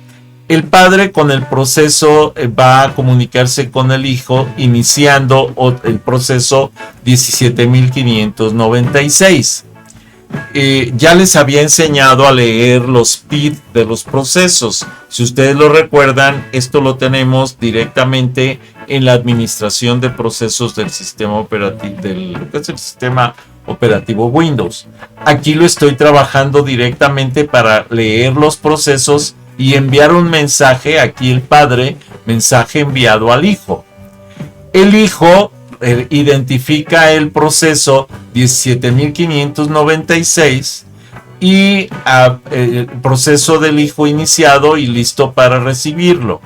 El padre con el proceso va a comunicarse con el hijo iniciando el proceso 17596. Ya les había enseñado a leer los PID de los procesos. Si ustedes lo recuerdan, esto lo tenemos directamente en la administración de procesos del sistema operativo Windows. Aquí lo estoy trabajando directamente para leer los procesos y enviar un mensaje. Aquí el padre, mensaje enviado al hijo. El hijo identifica el proceso 17596 y el proceso del hijo iniciado y listo para recibirlo.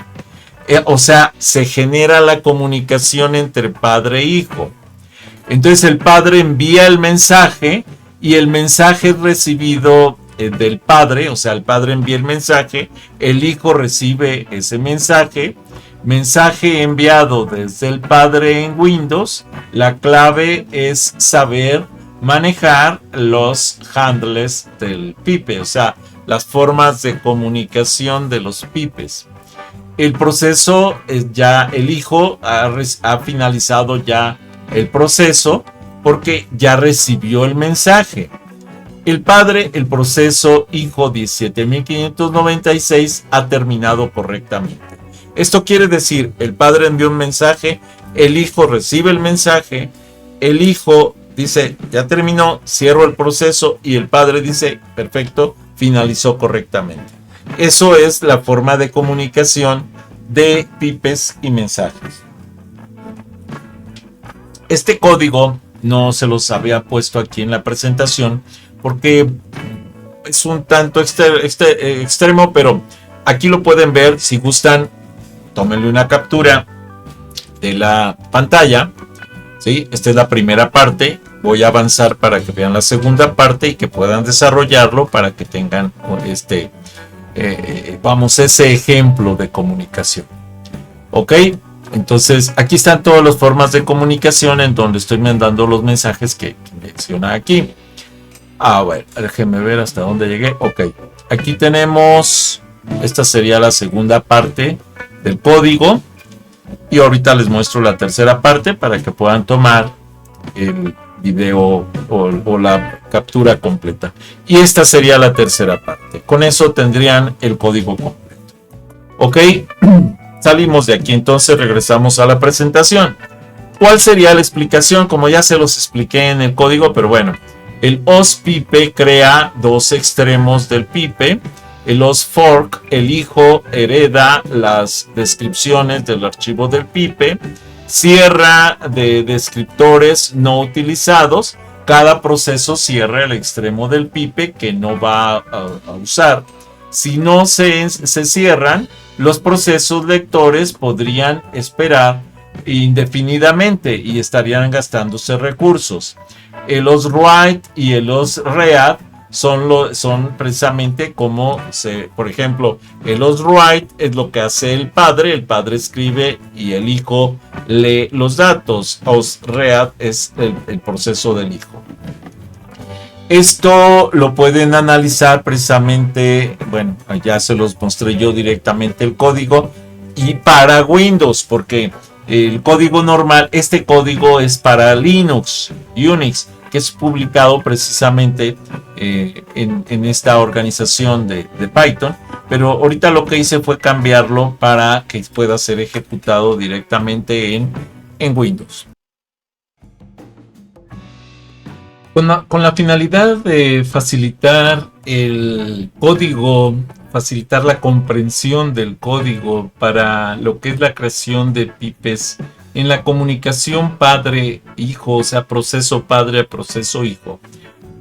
O sea, se genera la comunicación entre padre e hijo. Entonces el padre envía el mensaje y el mensaje recibido del padre, o sea, el padre envía el mensaje, el hijo recibe ese mensaje enviado desde el padre en Windows. La clave es saber manejar los handles del pipe, o sea, las formas de comunicación de los pipes. El proceso, ya el hijo ha finalizado ya el proceso porque ya recibió el mensaje. El padre, el proceso hijo 17596 ha terminado correctamente. Esto quiere decir, el padre envió un mensaje, el hijo recibe el mensaje, el hijo dice, ya terminó, cierro el proceso y el padre dice, perfecto, finalizó correctamente. Eso es la forma de comunicación de pipes y mensajes. Este código no se los había puesto aquí en la presentación porque es un tanto extremo, pero aquí lo pueden ver. Si gustan, tómenle una captura de la pantalla. ¿Sí? Esta es la primera parte. Voy a avanzar para que vean la segunda parte y que puedan desarrollarlo para que tengan ese ejemplo de comunicación. ¿Ok? Entonces, aquí están todas las formas de comunicación en donde estoy mandando los mensajes que menciona aquí. Bueno, déjenme ver hasta dónde llegué. Ok, aquí tenemos, esta sería la segunda parte del código. Y ahorita les muestro la tercera parte para que puedan tomar el video o la captura completa. Y esta sería la tercera parte. Con eso tendrían el código completo. Ok. Salimos de aquí, entonces regresamos a la presentación. ¿Cuál sería la explicación? Como ya se los expliqué en el código, pero bueno. El OSPipe crea dos extremos del pipe. El OSFork, el hijo, hereda las descripciones del archivo del pipe. Cierra de descriptores no utilizados. Cada proceso cierra el extremo del pipe que no va a usar. Si no se cierran, los procesos lectores podrían esperar indefinidamente y estarían gastándose recursos. El OSWrite y el OSRead son precisamente como por ejemplo, el OSWrite es lo que hace el padre escribe y el hijo lee los datos. OSRead es el proceso del hijo. Esto lo pueden analizar precisamente, bueno, ya se los mostré yo directamente el código, y para Windows, porque el código normal, este código es para Linux, Unix, que es publicado precisamente en esta organización de Python, pero ahorita lo que hice fue cambiarlo para que pueda ser ejecutado directamente en Windows. Con la finalidad de facilitar el código, facilitar la comprensión del código para lo que es la creación de pipes en la comunicación padre-hijo, o sea, proceso padre a proceso hijo,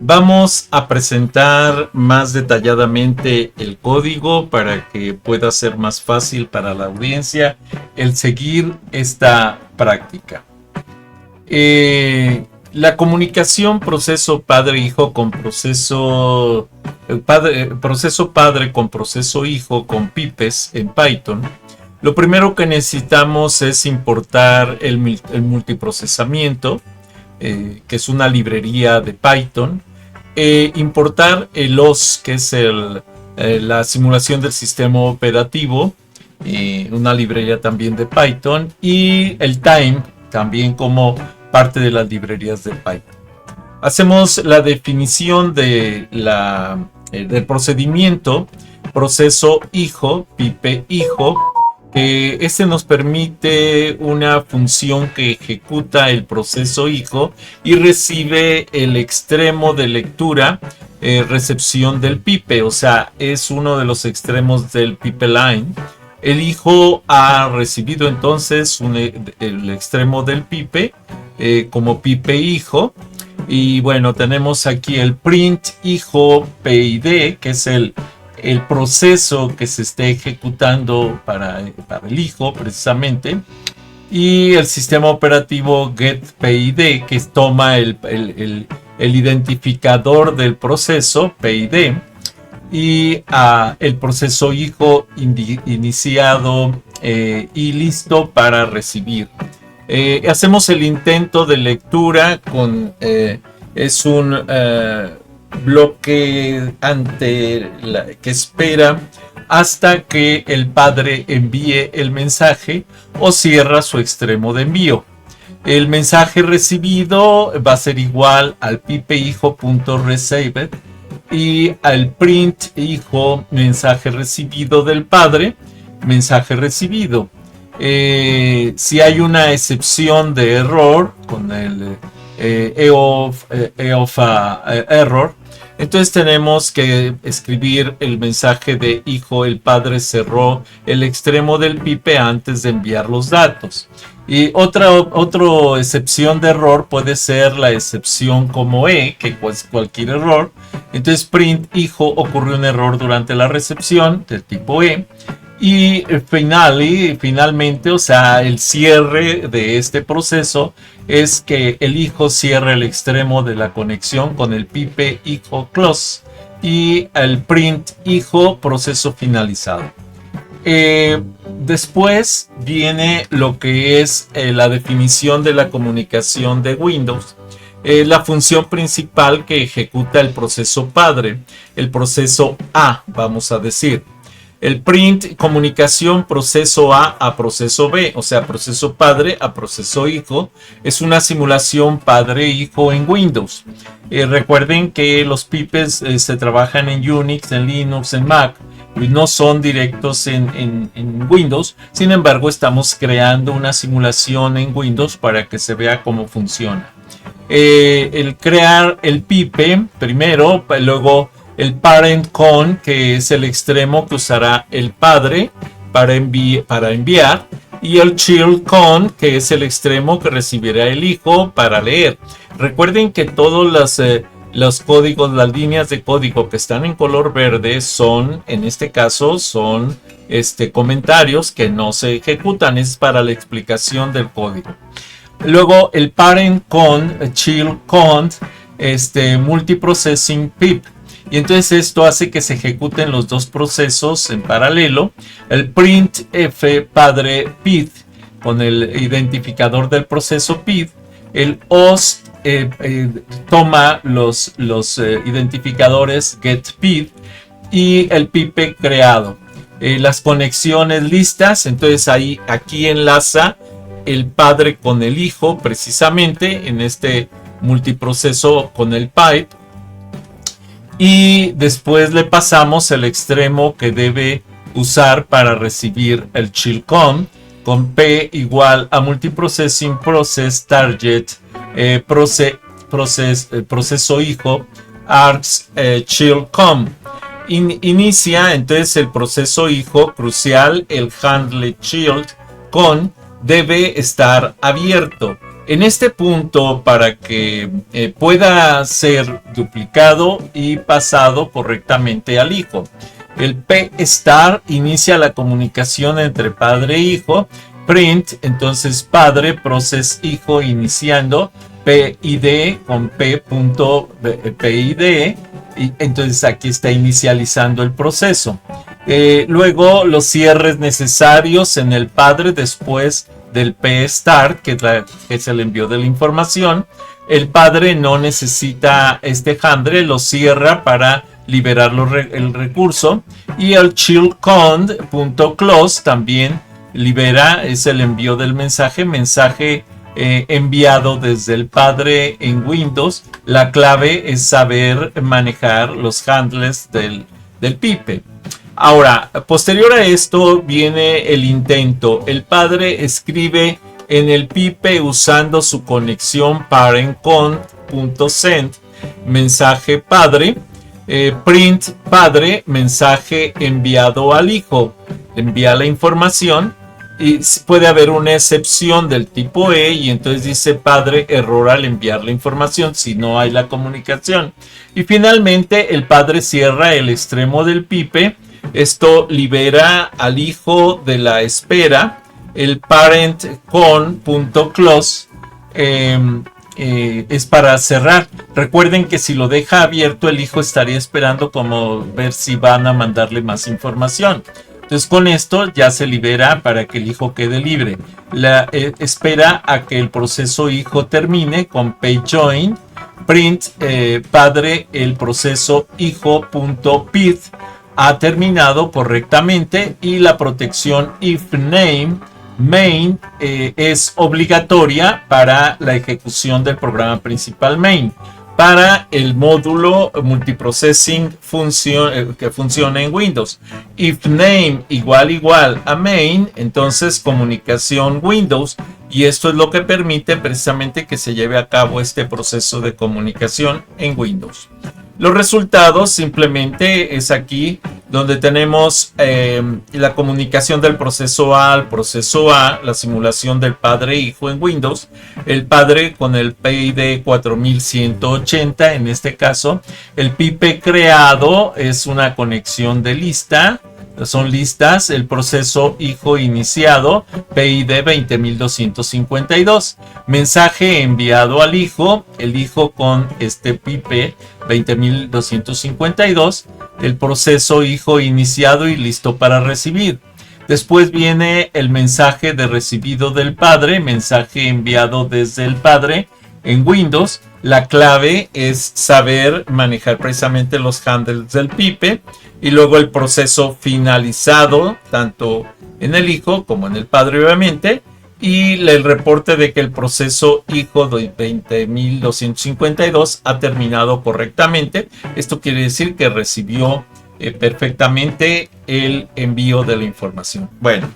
vamos a presentar más detalladamente el código para que pueda ser más fácil para la audiencia el seguir esta práctica. La comunicación proceso padre-hijo con proceso padre con proceso hijo con pipes en Python. Lo primero que necesitamos es importar el multiprocesamiento, que es una librería de Python. Importar el OS, que es la simulación del sistema operativo, una librería también de Python, y el time también como parte de las librerías de Python. Hacemos la definición del procedimiento proceso hijo, pipe hijo. Este nos permite una función que ejecuta el proceso hijo y recibe el extremo de lectura, recepción del pipe, o sea, es uno de los extremos del pipeline. El hijo ha recibido entonces el extremo del pipe como pipe hijo. Y bueno, tenemos aquí el print hijo PID, que es el proceso que se esté ejecutando para el hijo precisamente, y el sistema operativo getPID, que toma el identificador del proceso PID, y el proceso hijo iniciado y listo para recibir. Hacemos el intento de lectura es un bloque que espera hasta que el padre envíe el mensaje o cierra su extremo de envío. El mensaje recibido va a ser igual al pipehijo.received y al print hijo mensaje recibido del padre, mensaje recibido. Si hay una excepción de error con el error. Entonces tenemos que escribir el mensaje de hijo, el padre cerró el extremo del pipe antes de enviar los datos. Y otra excepción de error puede ser la excepción como que es cualquier error. Entonces print hijo, ocurrió un error durante la recepción del tipo y finalmente, o sea, el cierre de este proceso es que el hijo cierra el extremo de la conexión con el pipe hijo close y el print hijo proceso finalizado. Después viene lo que es la definición de la comunicación de Windows. La función principal que ejecuta el proceso padre, el proceso A, vamos a decir. El print, comunicación proceso A proceso B, o sea, proceso padre a proceso hijo, es una simulación padre-hijo en Windows. Recuerden que los pipes se trabajan en Unix, en Linux, en Mac, y no son directos en Windows. Sin embargo, estamos creando una simulación en Windows para que se vea cómo funciona. El crear el pipe primero, luego el parent con, que es el extremo que usará el padre para enviar, y el child con, que es el extremo que recibirá el hijo para leer. Recuerden que todos los códigos, las líneas de código que están en color verde son, en este caso, son comentarios que no se ejecutan, es para la explicación del código. Luego el parent con, child con, multiprocessing pip. Y entonces esto hace que se ejecuten los dos procesos en paralelo. El printf padre pid con el identificador del proceso pid. El host toma los identificadores getPid y el pipe creado. Las conexiones listas, entonces aquí enlaza el padre con el hijo precisamente en este multiproceso con el pipe. Y después le pasamos el extremo que debe usar para recibir el childCon con P igual a multiprocessing process target proceso hijo args childCon. Inicia entonces el proceso hijo crucial, el handle child con debe estar abierto. En este punto, para que pueda ser duplicado y pasado correctamente al hijo. El P star inicia la comunicación entre padre e hijo. Print, entonces padre, process hijo iniciando. PID con P.PID. Y entonces aquí está inicializando el proceso. Luego los cierres necesarios en el padre después del P-Start, que es el envío de la información. El padre no necesita este handle, lo cierra para liberar el recurso. Y el childCon.close también libera, es el envío del mensaje enviado desde el padre en Windows. La clave es saber manejar los handles del pipe. Ahora, posterior a esto viene el intento. El padre escribe en el pipe usando su conexión parent.con.send mensaje padre, print padre, mensaje enviado al hijo. Envía la información y puede haber una excepción del tipo y entonces dice padre error al enviar la información si no hay la comunicación. Y finalmente el padre cierra el extremo del pipe. Esto libera al hijo de la espera. El parent con.close es para cerrar. Recuerden que si lo deja abierto, el hijo estaría esperando como ver si van a mandarle más información. Entonces con esto ya se libera para que el hijo quede libre. Espera a que el proceso hijo termine con payJoin. Print padre, el proceso hijo.pid ha terminado correctamente y la protección if name main es obligatoria para la ejecución del programa principal main. para el módulo multiprocessing que funciona en Windows. If name igual a main, entonces comunicación Windows, y esto es lo que permite precisamente que se lleve a cabo este proceso de comunicación en Windows. Los resultados simplemente es aquí donde tenemos la comunicación del proceso A al proceso A, la simulación del padre-hijo en Windows, el padre con el PID 4180 en este caso, el pipe creado es una conexión de lista, son listas, el proceso hijo iniciado, PID 20252, mensaje enviado al hijo, el hijo con este pipe 20252, el proceso hijo iniciado y listo para recibir. Después viene el mensaje de recibido del padre, mensaje enviado desde el padre en Windows. La clave es saber manejar precisamente los handles del pipe, y luego el proceso finalizado tanto en el hijo como en el padre obviamente, y el reporte de que el proceso hijo de 20252 ha terminado correctamente. Esto quiere decir que recibió perfectamente el envío de la información. Bueno,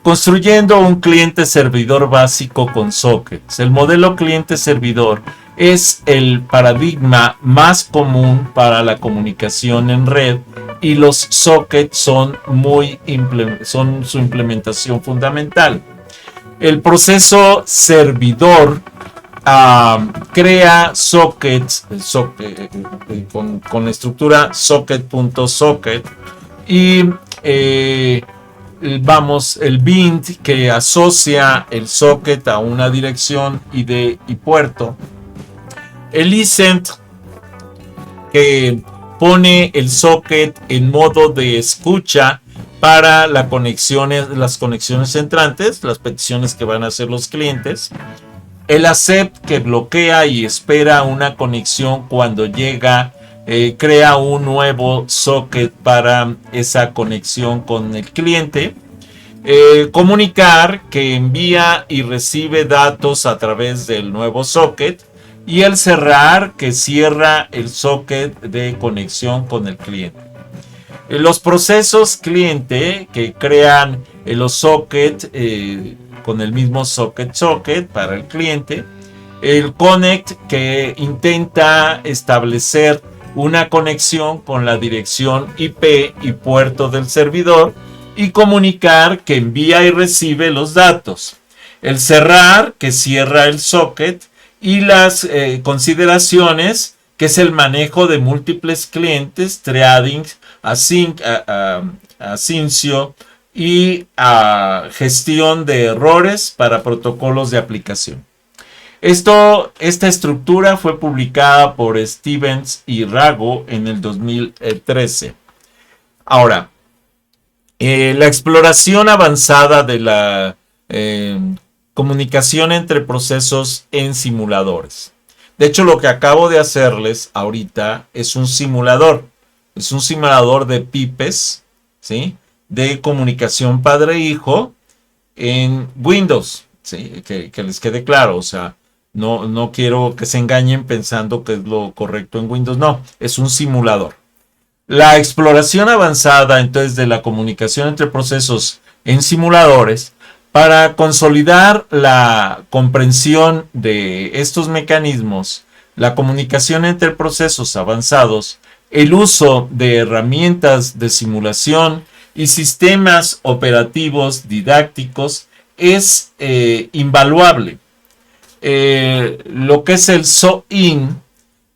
construyendo un cliente servidor básico con sockets. El modelo cliente servidor es el paradigma más común para la comunicación en red, y los sockets son su implementación fundamental. El proceso servidor crea sockets con la estructura socket.socket y el bind que asocia el socket a una dirección ID y puerto, el isent que pone el socket en modo de escucha para las conexiones entrantes, las peticiones que van a hacer los clientes, el accept que bloquea y espera una conexión cuando llega, crea un nuevo socket para esa conexión con el cliente, comunicar que envía y recibe datos a través del nuevo socket, y el cerrar que cierra el socket de conexión con el cliente. Los procesos cliente que crean los sockets con el mismo socket para el cliente, el connect que intenta establecer una conexión con la dirección IP y puerto del servidor y comunicar que envía y recibe los datos, el cerrar que cierra el socket, y las consideraciones que es el manejo de múltiples clientes, threading, asyncio y gestión de errores para protocolos de aplicación. Esta estructura fue publicada por Stevens y Rago en el 2013. Ahora, la exploración avanzada de la comunicación entre procesos en simuladores. De hecho, lo que acabo de hacerles ahorita es un simulador. Es un simulador de pipes, ¿sí?, de comunicación padre-hijo en Windows, ¿sí? Que les quede claro, o sea, no quiero que se engañen pensando que es lo correcto en Windows, no, es un simulador. La exploración avanzada entonces de la comunicación entre procesos en simuladores, para consolidar la comprensión de estos mecanismos, la comunicación entre procesos avanzados, el uso de herramientas de simulación y sistemas operativos didácticos es invaluable. Lo que es el SOIN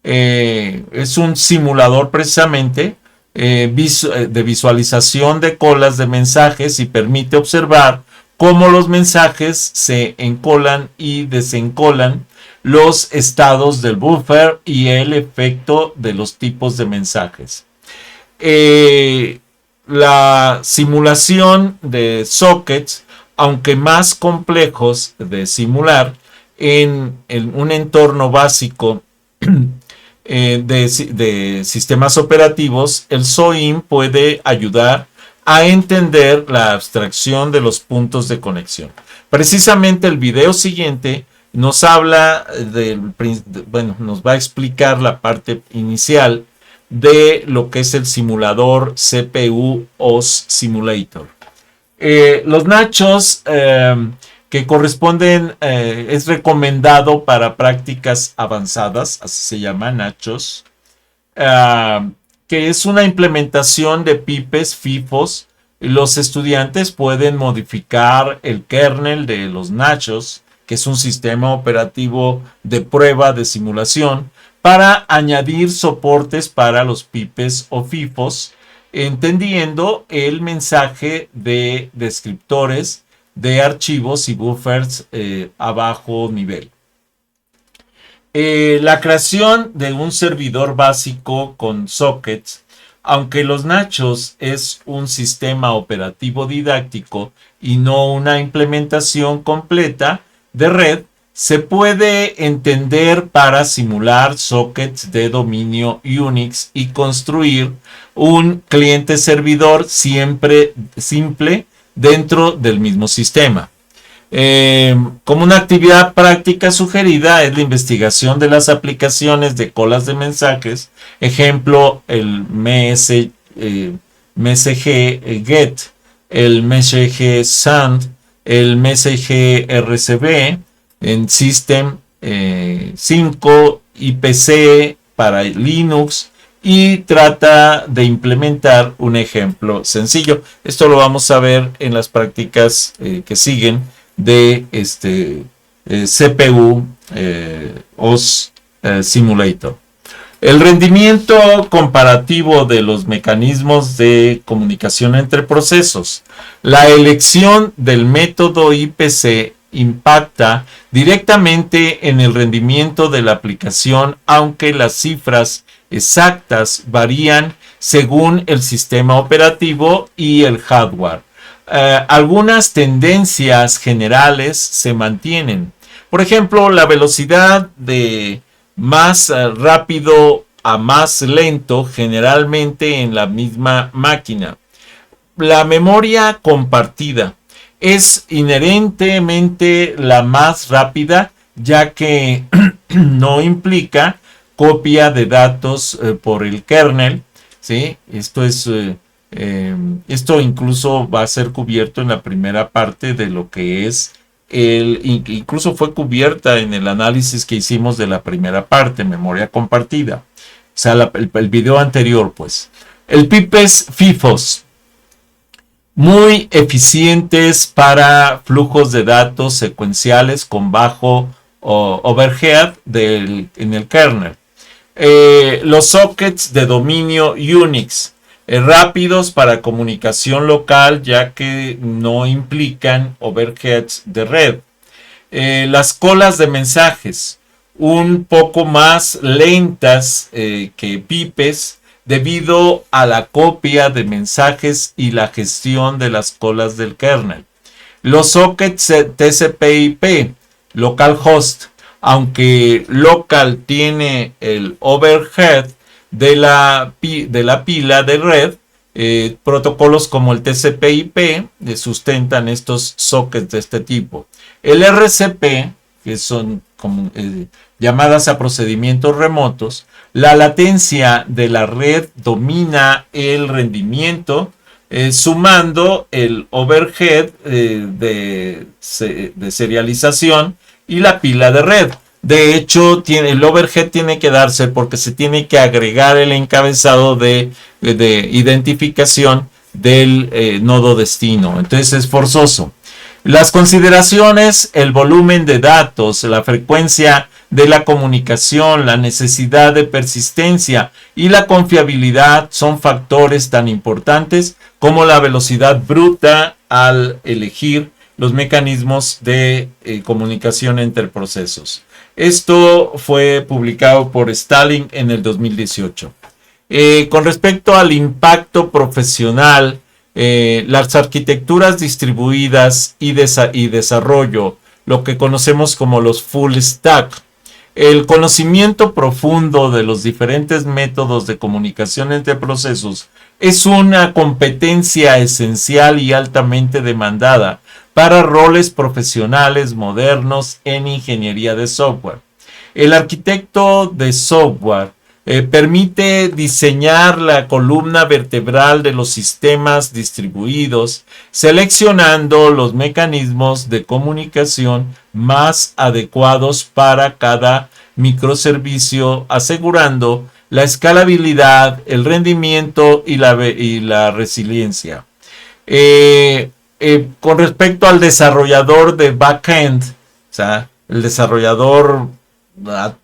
es un simulador precisamente de visualización de colas de mensajes y permite observar cómo los mensajes se encolan y desencolan, los estados del buffer y el efecto de los tipos de mensajes. La simulación de sockets, aunque más complejos de simular en un entorno básico de sistemas operativos, el SOIN puede ayudar a entender la abstracción de los puntos de conexión. Precisamente el video siguiente nos habla nos va a explicar la parte inicial de lo que es el simulador CPU OS Simulator. Los nachos que corresponden, es recomendado para prácticas avanzadas, así se llama, nachos, que es una implementación de pipes, FIFOs. Los estudiantes pueden modificar el kernel de los nachos, que es un sistema operativo de prueba de simulación, para añadir soportes para los pipes o FIFOs, entendiendo el mensaje de descriptores de archivos y buffers a bajo nivel. La creación de un servidor básico con sockets, aunque los nachos es un sistema operativo didáctico y no una implementación completa de red, se puede entender para simular sockets de dominio Unix y construir un cliente servidor siempre simple dentro del mismo sistema. Como una actividad práctica sugerida es la investigación de las aplicaciones de colas de mensajes, ejemplo el MSG Get, el MSG Send, el MSG RCB en System 5 y PC para Linux, y trata de implementar un ejemplo sencillo. Esto lo vamos a ver en las prácticas que siguen de CPU OS Simulator. El rendimiento comparativo de los mecanismos de comunicación entre procesos. La elección del método IPC impacta directamente en el rendimiento de la aplicación, aunque las cifras exactas varían según el sistema operativo y el hardware. Algunas tendencias generales se mantienen. Por ejemplo, la velocidad de más rápido a más lento, generalmente en la misma máquina. La memoria compartida es inherentemente la más rápida, ya que no implica copia de datos por el kernel, ¿sí? Esto incluso va a ser cubierto en la primera parte de lo que es incluso fue cubierta en el análisis que hicimos de la primera parte, memoria compartida. O sea, el video anterior, pues. El pipes FIFOs, muy eficientes para flujos de datos secuenciales con bajo overhead en el kernel. Los sockets de dominio Unix, rápidos para comunicación local, ya que no implican overheads de red. Las colas de mensajes, un poco más lentas que pipes, debido a la copia de mensajes y la gestión de las colas del kernel. Los sockets TCP/IP, localhost, aunque local tiene el overhead de la pila de red, protocolos como el TCP/IP sustentan estos sockets de este tipo. El RCP, que son como llamadas a procedimientos remotos, la latencia de la red domina el rendimiento, sumando el overhead de serialización y la pila de red. De hecho, el overhead tiene que darse porque se tiene que agregar el encabezado de identificación del nodo destino. Entonces es forzoso. Las consideraciones: el volumen de datos, la frecuencia de la comunicación, la necesidad de persistencia y la confiabilidad son factores tan importantes como la velocidad bruta al elegir los mecanismos de comunicación entre procesos. Esto fue publicado por Stalin en el 2018. Con respecto al impacto profesional, las arquitecturas distribuidas y desarrollo, lo que conocemos como los full stack, el conocimiento profundo de los diferentes métodos de comunicación entre procesos es una competencia esencial y altamente demandada para roles profesionales modernos en ingeniería de software. El arquitecto de software permite diseñar la columna vertebral de los sistemas distribuidos, seleccionando los mecanismos de comunicación más adecuados para cada microservicio, asegurando la escalabilidad, el rendimiento y la resiliencia. Con respecto al desarrollador de backend, o sea, el desarrollador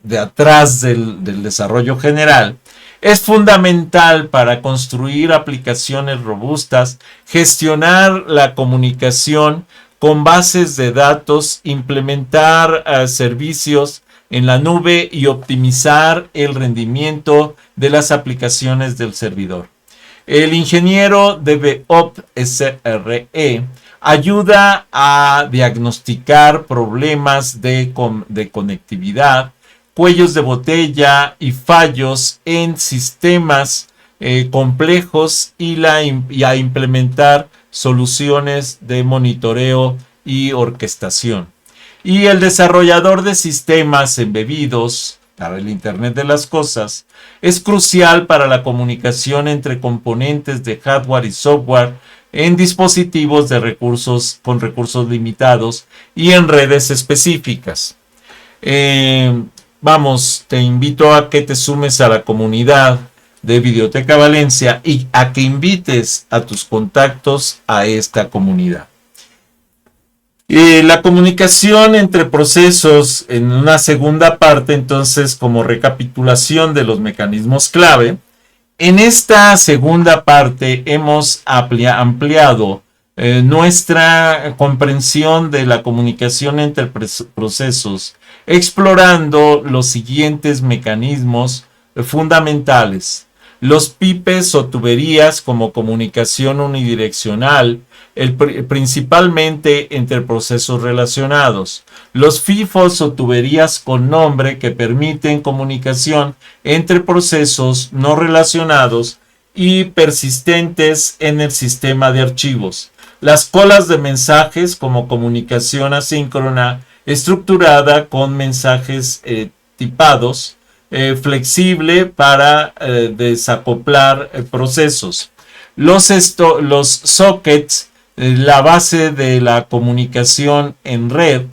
de atrás del desarrollo general, es fundamental para construir aplicaciones robustas, gestionar la comunicación con bases de datos, implementar servicios en la nube y optimizar el rendimiento de las aplicaciones del servidor. El ingeniero DevOps SRE ayuda a diagnosticar problemas de conectividad, cuellos de botella y fallos en sistemas complejos y a implementar soluciones de monitoreo y orquestación. Y el desarrollador de sistemas embebidos para el Internet de las Cosas es crucial para la comunicación entre componentes de hardware y software en dispositivos con recursos limitados y en redes específicas. Te invito a que te sumes a la comunidad de Videoteca Valencia y a que invites a tus contactos a esta comunidad. La comunicación entre procesos en una segunda parte, entonces, como recapitulación de los mecanismos clave. En esta segunda parte hemos ampliado nuestra comprensión de la comunicación entre procesos, explorando los siguientes mecanismos fundamentales. Los pipes o tuberías como comunicación unidireccional, principalmente entre procesos relacionados. Los FIFOs o tuberías con nombre que permiten comunicación entre procesos no relacionados y persistentes en el sistema de archivos. Las colas de mensajes como comunicación asíncrona estructurada con mensajes tipados, flexible para desacoplar procesos. Los sockets, la base de la comunicación en red,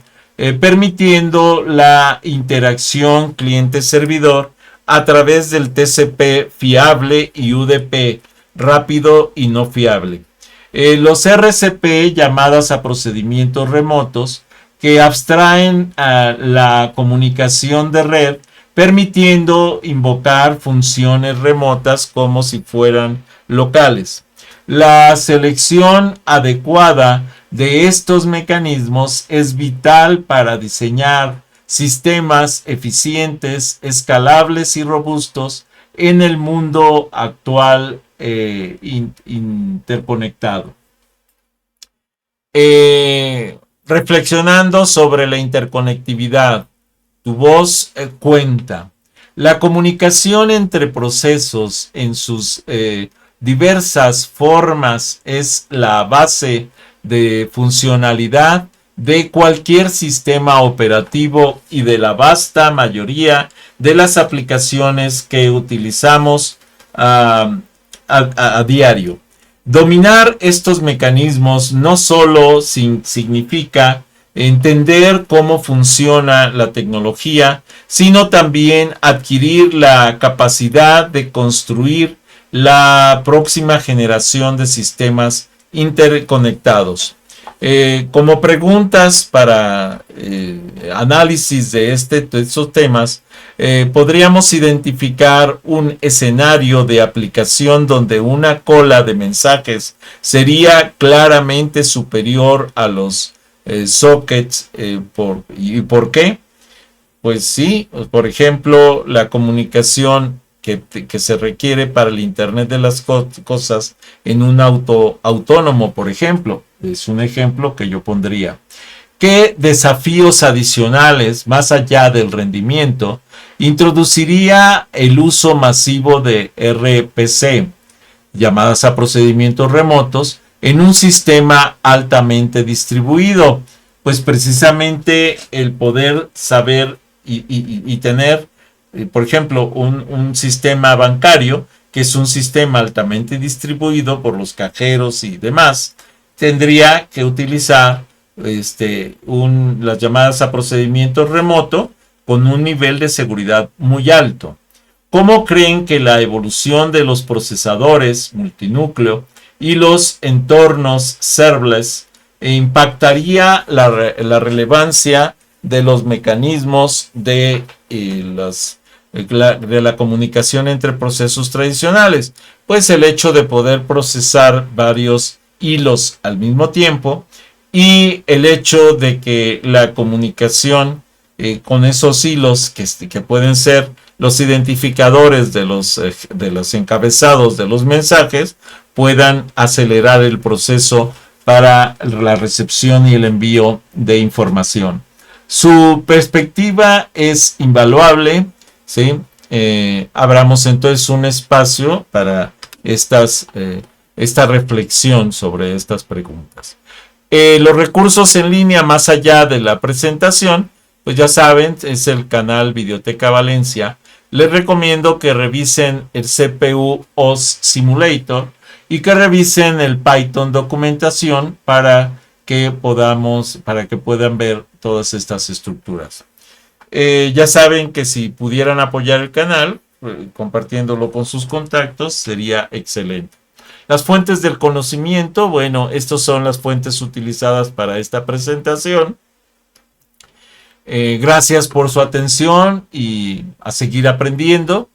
permitiendo la interacción cliente-servidor a través del TCP fiable y UDP rápido y no fiable. Los RCP, llamadas a procedimientos remotos, que abstraen a la comunicación de red, permitiendo invocar funciones remotas como si fueran locales. La selección adecuada de estos mecanismos es vital para diseñar sistemas eficientes, escalables y robustos en el mundo actual interconectado. Reflexionando sobre la interconectividad, tu voz cuenta. La comunicación entre procesos en sus diversas formas es la base de funcionalidad de cualquier sistema operativo y de la vasta mayoría de las aplicaciones que utilizamos a diario. Dominar estos mecanismos no solo significa entender cómo funciona la tecnología, sino también adquirir la capacidad de construir la próxima generación de sistemas interconectados. Como preguntas para análisis de estos temas, podríamos identificar un escenario de aplicación donde una cola de mensajes sería claramente superior a los sockets. ¿Y por qué? Pues sí, por ejemplo, la comunicación que se requiere para el Internet de las cosas en un auto autónomo, por ejemplo. Es un ejemplo que yo pondría. ¿Qué desafíos adicionales, más allá del rendimiento, introduciría el uso masivo de RPC, llamadas a procedimientos remotos, en un sistema altamente distribuido. Pues precisamente el poder saber y tener, por ejemplo, un sistema bancario, que es un sistema altamente distribuido por los cajeros y demás, tendría que utilizar las llamadas a procedimiento remoto con un nivel de seguridad muy alto. ¿Cómo creen que la evolución de los procesadores multinúcleo y los entornos serverless impactaría la relevancia de los mecanismos de la comunicación entre procesos tradicionales? Pues el hecho de poder procesar varios hilos al mismo tiempo y el hecho de que la comunicación con esos hilos que pueden ser los identificadores de los encabezados de los mensajes puedan acelerar el proceso para la recepción y el envío de información. Su perspectiva es invaluable, ¿sí? Abramos entonces un espacio para esta reflexión sobre estas preguntas. Los recursos en línea más allá de la presentación, pues ya saben, es el canal Videoteca Valencia. Les recomiendo que revisen el CPU OS Simulator y que revisen el Python documentación para que puedan ver todas estas estructuras. Ya saben que si pudieran apoyar el canal, compartiéndolo con sus contactos, sería excelente. Las fuentes del conocimiento, bueno, estas son las fuentes utilizadas para esta presentación. Gracias por su atención y a seguir aprendiendo.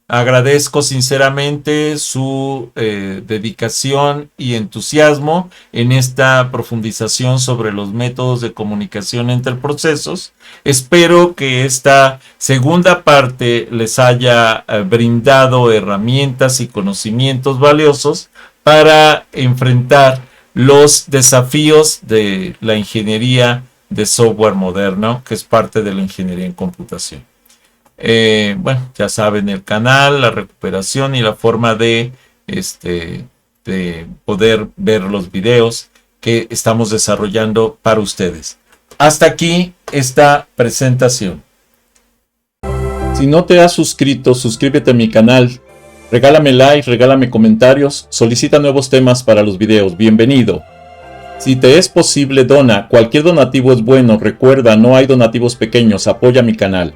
Agradezco sinceramente su dedicación y entusiasmo en esta profundización sobre los métodos de comunicación entre procesos. Espero que esta segunda parte les haya brindado herramientas y conocimientos valiosos para enfrentar los desafíos de la ingeniería de software moderno, que es parte de la ingeniería en computación. Bueno, ya saben, el canal, la recuperación y la forma de poder ver los videos que estamos desarrollando para ustedes. Hasta aquí esta presentación. Si no te has suscrito, suscríbete a mi canal. Regálame like, regálame comentarios, solicita nuevos temas para los videos. Bienvenido. Si te es posible, dona. Cualquier donativo es bueno. Recuerda, no hay donativos pequeños. Apoya mi canal.